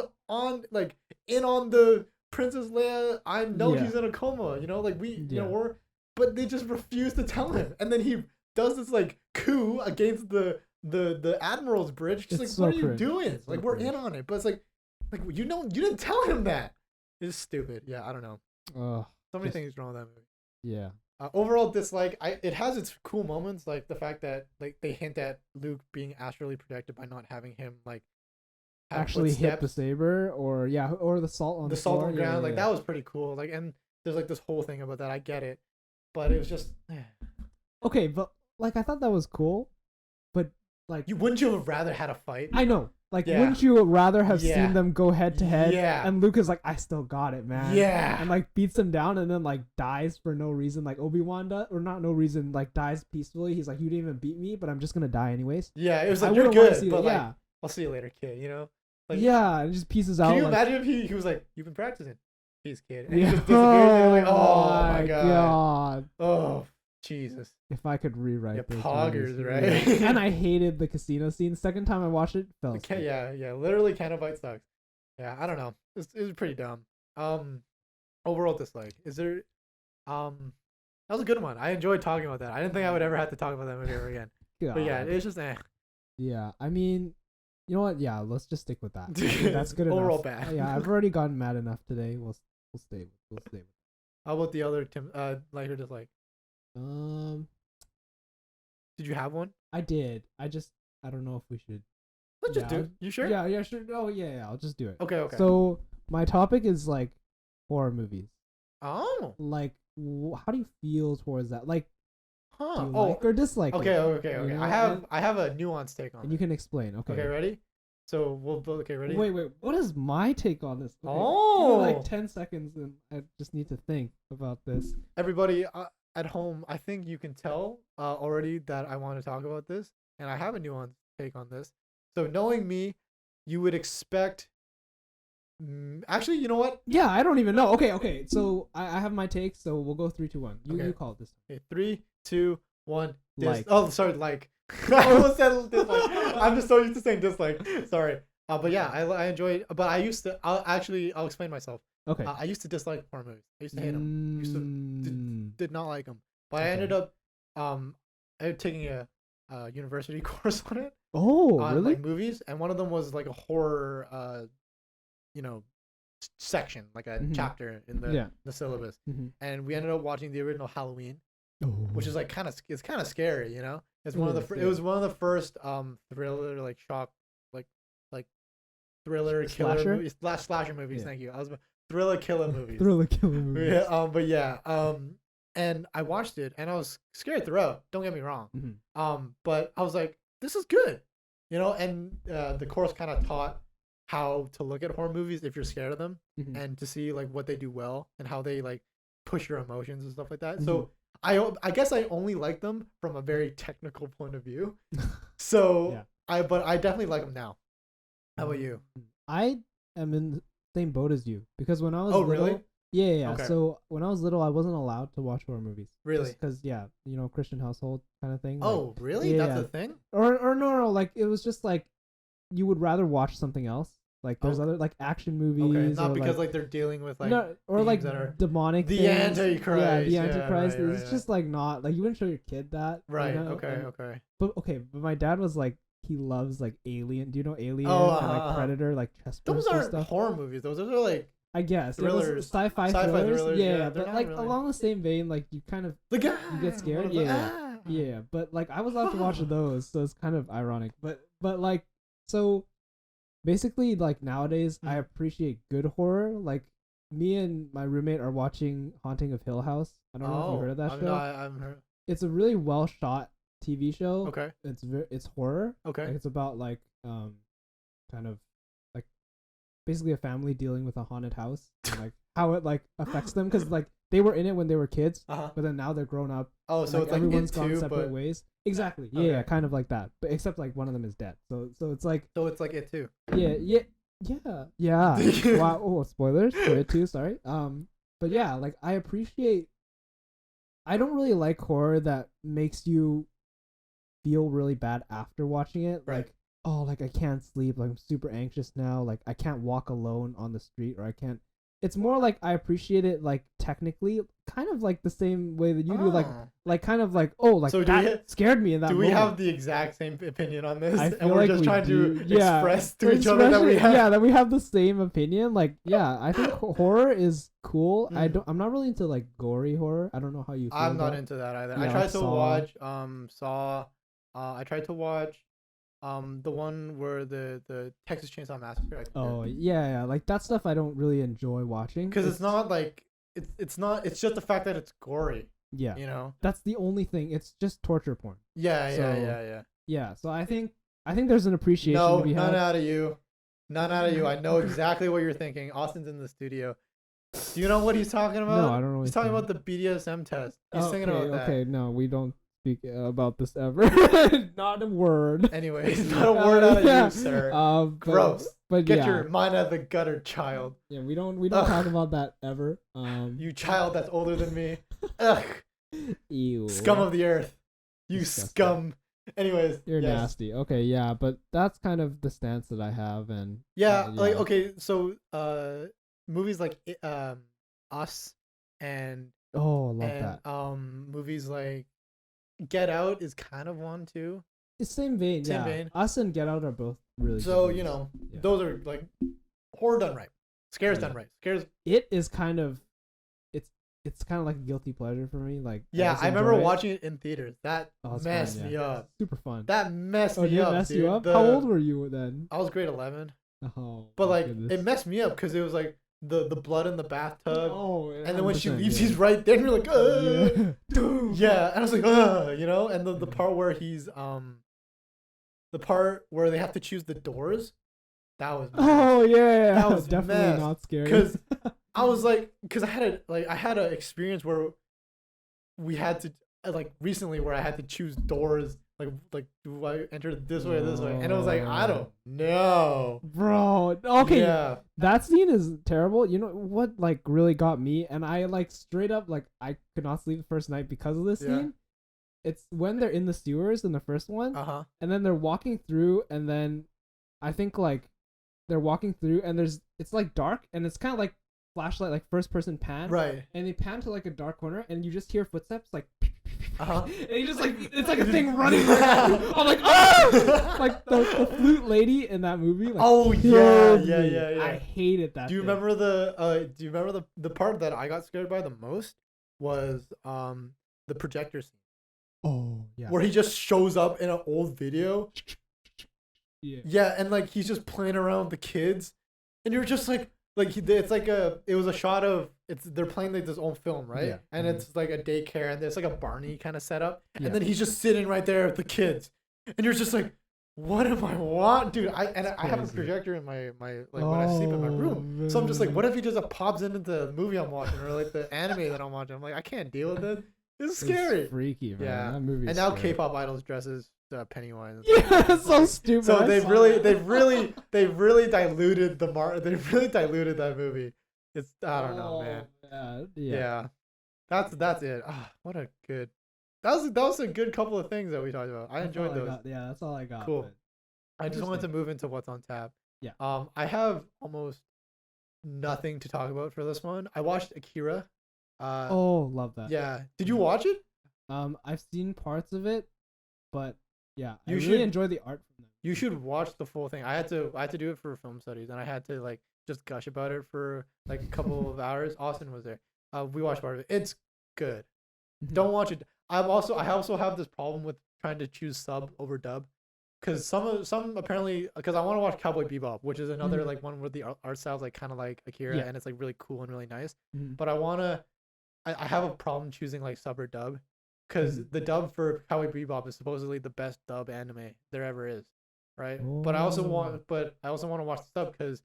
in on the Princess Leia. I know Yeah. he's in a coma. Like Yeah. but they just refuse to tell him, and then he does this like coup against the Admiral's bridge. Just It's like, what so are you cringe. doing? It's so Like we're cringe. in on it, but it's like you didn't tell him that. It's stupid. Yeah, I don't know. So many Just- things wrong with that movie. Yeah. Overall dislike. It has its cool moments, like the fact that like they hint at Luke being astrally protected by not having him like have Actually hit the footsteps. saber or the salt on The the salt floor. on the ground. Like that was pretty cool. Like, and there's like this whole thing about that. I get it, but it was just Okay, but like I thought that was cool, but Like, Wouldn't you have rather had a fight? I know. Like, Yeah. wouldn't you rather have Yeah. seen them go head to head? Yeah. And Luke is like, I still got it, man. Yeah. And like beats him down and then like dies for no reason. Like Obi-Wan does, or not no reason, like dies peacefully. He's like, you didn't even beat me, but I'm just gonna die anyways. Yeah, it was I like, you're wouldn't wanna good, see but that. like, Yeah. I'll see you later, kid, you know? Like, Yeah, and just pieces out. can you like, imagine if he was like, you've been practicing? Peace, kid. And Yeah. he just disappeared and you're like, oh my my god. Oh, Jesus. If I could rewrite Yeah, those poggers, movies. right? Yeah. And I hated the casino scene. Second time I watched it, fell asleep. Yeah, literally Canobite sucks. Yeah, I don't know. It was pretty dumb. Overall dislike. Is there that was a good one. I enjoyed talking about that. I didn't think I would ever have to talk about that movie ever again. But yeah, God. it's just Yeah, I mean, you know what? Yeah, let's just stick with that. I think that's good enough. Overall bad. Yeah, I've already gotten mad enough today. We'll stay. We'll stay with. How about the other like or dislike? Um, Did you have one? I did. I don't know if we should. Let's just Yeah, do it. You sure? Yeah, sure. Oh, yeah. I'll just do it. Okay. So my topic is like horror movies. Oh. Like, how do you feel towards that? Like, Huh. do you like or dislike? Okay. it? You know? I have a nuanced take on and it. you can explain. Okay. Okay, ready? So we'll build. Okay, ready? Wait. What is my take on this? Okay, Oh. give me like 10 seconds, and I just need to think about this. Everybody at home, I think you can tell already that I want to talk about this, and I have a nuanced take on this. So knowing me, you would expect. Actually, you know what? Yeah, I don't even know. Okay. So I have my take. So we'll go 3, 2, 1. You call it this time. Okay, 3, 2, 1. Like. Oh, sorry, like. I almost said dislike. I'm just so used to saying dislike. Sorry. But yeah, I enjoy. But I used to. I'll explain myself. Okay. I used to dislike horror movies. I used to hate them. Used to did not like them. But I Okay. ended up taking a university course on it. Oh, On really? like movies, and one of them was like a horror section, like a chapter in the syllabus. And we ended up watching the original Halloween, which is like it's kind of scary, you know. It's one of the it was one of the first thriller like shock like thriller killer Slasher? movies, slasher movies. Thank you. I was thriller killer movies. Thriller killer movies. Yeah, but yeah, and I watched it and I was scared throughout. Don't get me wrong. But I was like, this is good, you know. And the course kind of taught how to look at horror movies if you're scared of them, and to see like what they do well and how they like push your emotions and stuff like that. So I guess I only like them from a very technical point of view. So but I definitely like them now. How about you? I am in the same boat as you because when I was little, really? Yeah. Okay. So when I was little, I wasn't allowed to watch horror movies. Really? Because Christian household kind of thing. Oh, like, really? Yeah, That's yeah. a thing? Or no, like it was just like you would rather watch something else. Like there's other like action movies. Okay, not or, because like they're dealing with like no, or themes like that are demonic the things. Antichrist. Yeah, the Yeah, Antichrist. right, It's right. just like not like you wouldn't show your kid that. Right. You know? Okay. But my dad was like he loves like Alien. Do you know Alien Oh, and like Predator, like chess Those aren't stuff? horror movies. Those are like I guess thrillers. It was sci-fi thrillers. Yeah, they're but not like really. along the same vein, like you kind of The guy. you get scared. Yeah. But like I was allowed to watch those, so it's kind of ironic. But like so, basically like nowadays I appreciate good horror. Like me and my roommate are watching Haunting of Hill House. I don't know if you heard of that show. No, I've heard. It's a really well shot TV show. Okay. It's horror. Okay. Like, it's about like kind of like basically a family dealing with a haunted house and like how it like affects them because like they were in it when they were kids, but then now they're grown up. Oh, so like, it's like everyone's It gone Too, separate but ways. Exactly. Okay. Yeah, kind of like that. But except like one of them is dead. So it's like It Too. yeah. Wow. Oh, spoilers for it too. Sorry. But yeah, like I appreciate. I don't really like horror that makes you feel really bad after watching it. Right. Like, oh, like I can't sleep. Like I'm super anxious now. Like I can't walk alone on the street, or I can't. It's more like I appreciate it like technically, kind of like the same way that you do. Like kind of like like So that scared me in that. Do we moment. have the exact same opinion on this? I And feel we're like just we trying do. to express to each other that we have. Yeah, that we have the same opinion. Like, yeah, I think horror is cool. I'm not really into like gory horror. I don't know how you feel. I'm not about into that either. Yeah, I tried like to Saw. watch Saw. I tried to watch the one where the Texas Chainsaw Massacre. Oh yeah, like that stuff I don't really enjoy watching. Because it's not like it's not. It's just the fact that it's gory. Yeah, You know. that's the only thing. It's just torture porn. Yeah. So, Yeah. Yeah, so I think there's an appreciation to No, be none had. out of you. None out of you. I know exactly what you're thinking. Austin's in the studio. Do you know what he's talking No, about? I don't know what He's he's talking saying. about the BDSM test. He's Okay, thinking about that. okay, no, we don't speak about this ever. Not a word. Anyways, not a word out of Yeah. you, sir. But Gross. Get yeah, your mind out of the gutter, child. yeah, we don't talk Ugh. about that ever. You child that's older than me. Ugh. Ew. Scum of the earth. You Disgusting. scum. Anyways, You're yes. nasty. Okay, yeah, but that's kind of the stance that I have, and Yeah, yeah. like okay, so movies like Us and Oh, I love that. movies like Get Out is kind of one too. It's same vein, Same yeah. vein. Us and Get Out are both really So, good you movies. know, Yeah. those are like horror done right. Scares Yeah. done right. Scares. It is kind of it's kind of like a guilty pleasure for me. Like Yeah, just I remember enjoy it. watching it in theaters. That Oh, it's messed fun, me yeah. up. Super fun. That messed Oh, me did it up, mess dude. you up? How old were you then? I was grade 11. Oh, But my like goodness. it messed me up because it was like the blood in the bathtub. Oh, And then when she 100%, leaves, yeah. he's right there, and you're like, Yeah. yeah. And I was like, you know. And the part where he's the part where they have to choose the doors, that was Oh yeah, That was definitely messed, not scary. because I was like, because I had an experience where we had to like recently where I had to choose doors. Like do I enter this way or this way? And it was like I don't know. Bro, okay, Yeah. that scene is terrible. You know what like really got me, and I like straight up like I could not sleep the first night because of this Yeah. scene. It's when they're in the sewers in the first one, Uh-huh. and then they're walking through, and then I think like they're walking through, and it's like dark, and it's kind of like flashlight, like first person pan, Right. and they pan to like a dark corner, and you just hear footsteps like. Uh-huh. And you just like it's like a thing running. I'm like, oh! Like the flute lady in that movie. Like, Oh yeah, killed yeah, me. yeah, yeah. I hated that. Do you thing. remember the part that I got scared by the most was the projector scene Oh yeah. where he just shows up in an old video. Yeah. Yeah, and like he's just playing around with the kids, and you're just like it's like it was a shot of they're playing like this old film, right? Yeah. And it's like a daycare, and there's like a Barney kind of setup, Yeah. and then he's just sitting right there with the kids, and you're just like, what am I want, dude? I have a crazy. projector in my like when I sleep in my room, so I'm just like, what if he just pops into the movie I'm watching or like the anime that I'm watching? I'm like, I can't deal with it. It's scary. It's freaky, man. Yeah. That movie. And is now scary. K-pop idols dresses Pennywise. Yeah, it's so stupid. So I they've saw really, that. they've really diluted they've really diluted that movie. It's I don't know, Oh, man. man. Yeah, Yeah. that's it. Ah, what a good. That was a good couple of things that we talked about. I That's enjoyed all those. got. Yeah, that's all I got. Cool. but- I just wanted to Interesting. move into what's on tap. Yeah. I have almost nothing to talk about for this one. I watched Akira. Oh, love that. Yeah. Did you watch it? I've seen parts of it, but yeah, I You really should- enjoy the art from them. You should watch the full thing. I had to do it for film studies, and I had to like just gush about it for like a couple of hours. Austin was there. We watched part of it. It's good. Don't watch it. I also have this problem with trying to choose sub over dub, because some apparently because I want to watch Cowboy Bebop, which is another Mhm. like one with the art styles like kind of like Akira, Yeah. and it's like really cool and really nice. Mhm. But I have a problem choosing like sub or dub, because Mhm. the dub for Cowboy Bebop is supposedly the best dub anime there ever is, right? But I also Oh. want to watch the sub because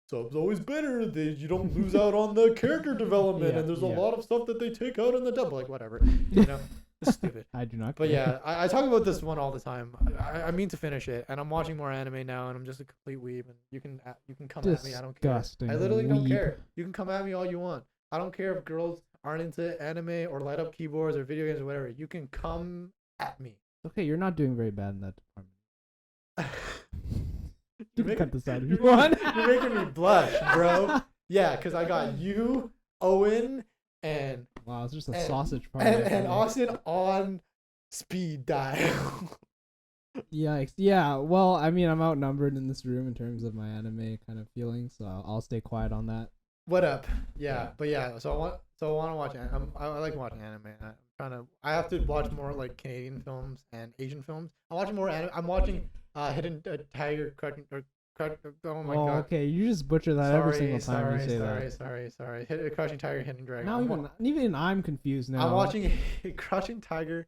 sub's always better. You don't lose out on the character development, Yeah, and there's yeah. a lot of stuff that they take out in the dub. Like whatever, you know, it's stupid. I do not. But care. yeah, I talk about this one all the time. I mean to finish it, and I'm watching more anime now, and I'm just a complete weeb. And you can come at me. I don't care. Disgusting I literally don't weeb. care. You can come at me all you want. I don't care if girls aren't into anime or light up keyboards or video games or whatever. You can come at me. Okay, you're not doing very bad in that department. You You're can making, cut this out if you want. you're making me blush, bro. Yeah, because I got you, Owen, and Wow, it's just a and- sausage party. and Austin on speed dial. Yikes. Yeah, well, I mean, I'm outnumbered in this room in terms of my anime kind of feelings, so I'll stay quiet on that. What up? Yeah, but yeah. So I want to watch. I like watching anime. I have to watch more like Canadian films and Asian films. I'm watching more anime. I'm watching Hidden Tiger. Oh my Oh, god. okay, you just butcher that every single time you say Sorry. Crouching Tiger, Hidden Dragon. that. Now even I'm confused now. I'm watching Crouching Tiger,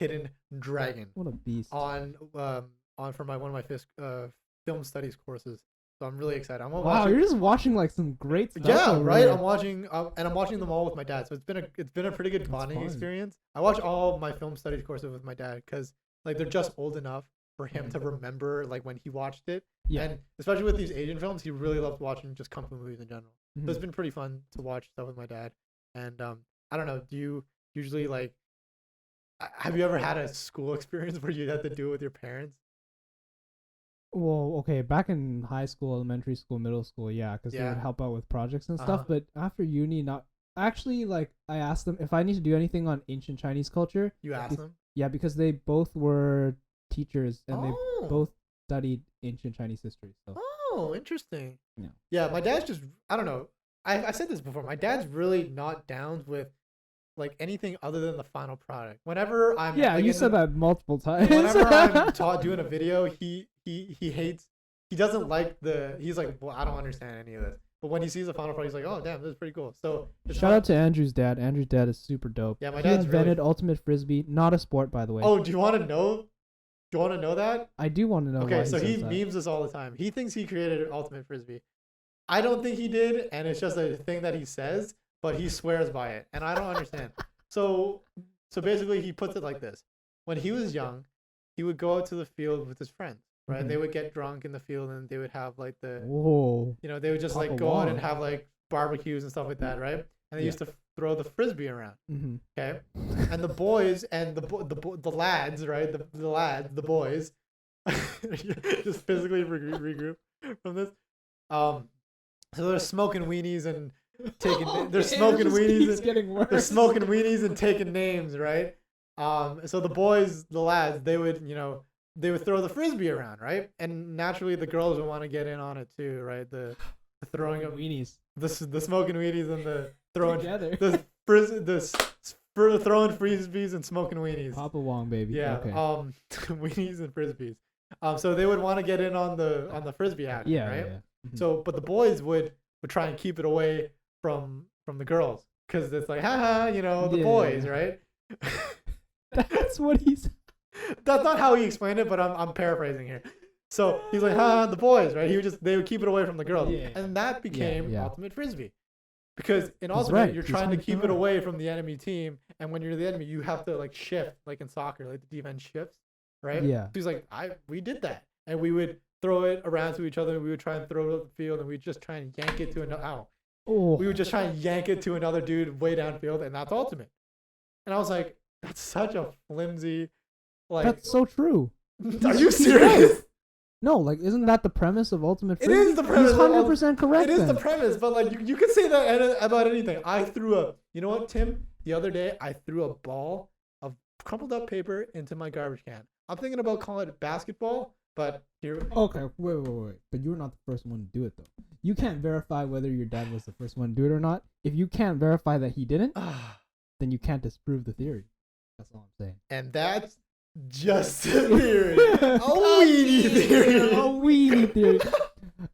Hidden Dragon What a beast. on for one of my film studies courses. So I'm really excited. I'm Wow, watching. you're just watching like some great stuff. Yeah, over right. there. I'm watching, and I'm watching them all with my dad. So it's been a pretty good bonding fun. experience. I watch all my film studies courses with my dad because like they're just old enough for him to remember like when he watched it. Yeah. And especially with these Asian films, he really loves watching just kung fu movies in general. Mhm. So it's been pretty fun to watch stuff with my dad. And I don't know. Do you usually like? Have you ever had a school experience where you had to do it with your parents? Well, okay, back in high school, elementary school, middle school, yeah, because they Yeah. would help out with projects and stuff. Uh-huh. But after uni, not actually, like I asked them if I need to do anything on ancient Chinese culture. You asked them. Yeah, because they both were teachers and they Oh. both studied ancient Chinese history. So Oh, interesting. Yeah. Yeah, my dad's just I don't know. I said this before. My dad's really not down with like anything other than the final product. Whenever I'm yeah, like, you in said the- that multiple times. Whenever I'm doing a video, he hates. He doesn't like he's like, well, I don't understand any of this. But when he sees the final product, he's like, oh damn, this is pretty cool. So it's Shout fun. out to Andrew's dad. Andrew's dad is super dope. Yeah, my he dad's really- invented ultimate frisbee, not a sport, by the way. Oh, do you want to know? Do you want to know that? I do want to know. Okay, why so he says that. memes this all the time. He thinks he created ultimate frisbee. I don't think he did, and it's just a thing that he says, but he swears by it, and I don't understand. So basically, he puts it like this: when he was young, he would go out to the field with his friends, right? Mhm. They would get drunk in the field, and they would have like Whoa. they would just like Papa go out and Wong. have like barbecues and stuff like that, right? And they Yeah. used to throw the frisbee around. Mm-hmm. Okay, and the boys and the lads, right? The boys, just physically regroup from this. So they're smoking weenies and taking. They're smoking weenies. They're smoking weenies and taking names, right? So the boys, the lads, they would throw the frisbee around, right? And naturally, the girls would want to get in on it too, right? The throwing of weenies the smoking weenies and the throwing together. throwing frisbees and smoking weenies. Papa Wong, baby. Yeah. Okay. Weenies and frisbees. So they would want to get in on the frisbee action, yeah. right? Yeah. Mhm. So, but the boys would try and keep it away from the girls because it's like, haha, the Yeah, boys, yeah. right? That's what he's. That's not how he explained it, but I'm paraphrasing here. So he's like, haha, the boys, right? They would keep it away from the girls, Yeah. and that became yeah. ultimate frisbee. Because in He's ultimate, right. you're He's trying to 100% keep it right. away from the enemy team, and when you're the enemy, you have to like shift, like in soccer, like the defense shifts, right? Yeah. So he's like, we did that, and we would throw it around to each other. We would try and throw it up the field, and we'd just try and yank it to another. Ow. Oh. We would just try and yank it to another dude way downfield, and that's ultimate. And I was like, that's such a flimsy, like. That's so true. Are you He's serious? right. No, like, isn't that the premise of Ultimate It Frisbee? is the premise He's of 100% correct. It is the then. premise, but like you could say that about anything. I threw a, you know what, Tim? The other day I threw a ball of crumpled up paper into my garbage can. I'm thinking about calling it basketball, but here. Okay, wait. But you're not the first one to do it, though. You can't verify whether your dad was the first one to do it or not. If you can't verify that he didn't, then you can't disprove the theory. That's all I'm saying. And that's just a theory. A weenie theory. A weenie theory.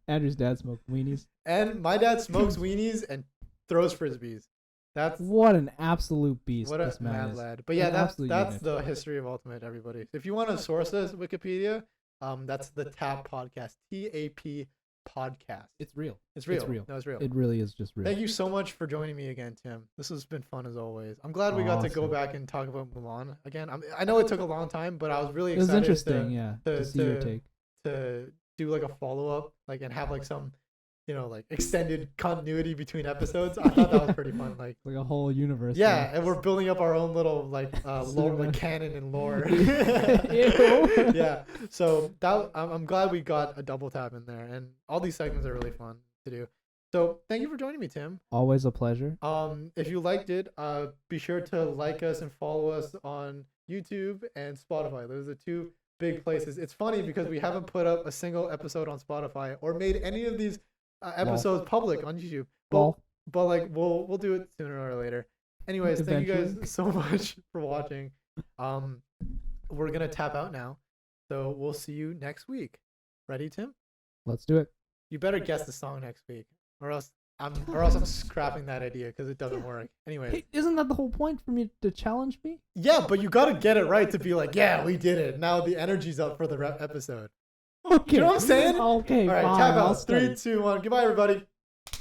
Andrew's dad smoked weenies. And my dad smokes weenies and throws frisbees. That's What an absolute beast what a this man mad is. lad. But yeah, An that's absolute that's unit. the history of Ultimate, everybody. If you want to source this, Wikipedia, that's the TAP podcast. TAP podcast. It's real. It's real. It's real. No, it's real. It really is just real. Thank you so much for joining me again, Tim. This has been fun as always. I'm glad we got to go Awesome. back and talk about Mulan again. I know it took a long time, but I was really It was excited interesting, yeah, to see your take. to do like a follow up, like and have like some, like extended continuity between episodes. I thought that was pretty fun. Like Like a whole universe. yeah, thing. and we're building up our own little like lore, like Cinema. canon and lore. Ew. Yeah, so that I'm glad we got a double tap in there, and all these segments are really fun to do. So thank you for joining me, Tim. Always a pleasure. If you liked it, be sure to like us and follow us on YouTube and Spotify. Those are two big places. It's funny because we haven't put up a single episode on Spotify or made any of these episodes public on YouTube. But like we'll do it sooner or later. Anyways, thank you Eventually. guys so much for watching. We're gonna tap out now, so we'll see you next week. Ready, Tim? Let's do it. You better guess the song next week, or else or else I'm scrapping that idea because it doesn't work. Anyways. Hey, isn't that the whole point for me to challenge me? Yeah, but you gotta get it right to be like, yeah, we did it. Now the energy's up for the episode. Okay. You know what I'm saying? Okay, All right, fine. tap I'll out. study. 3, 2, 1. Goodbye, everybody.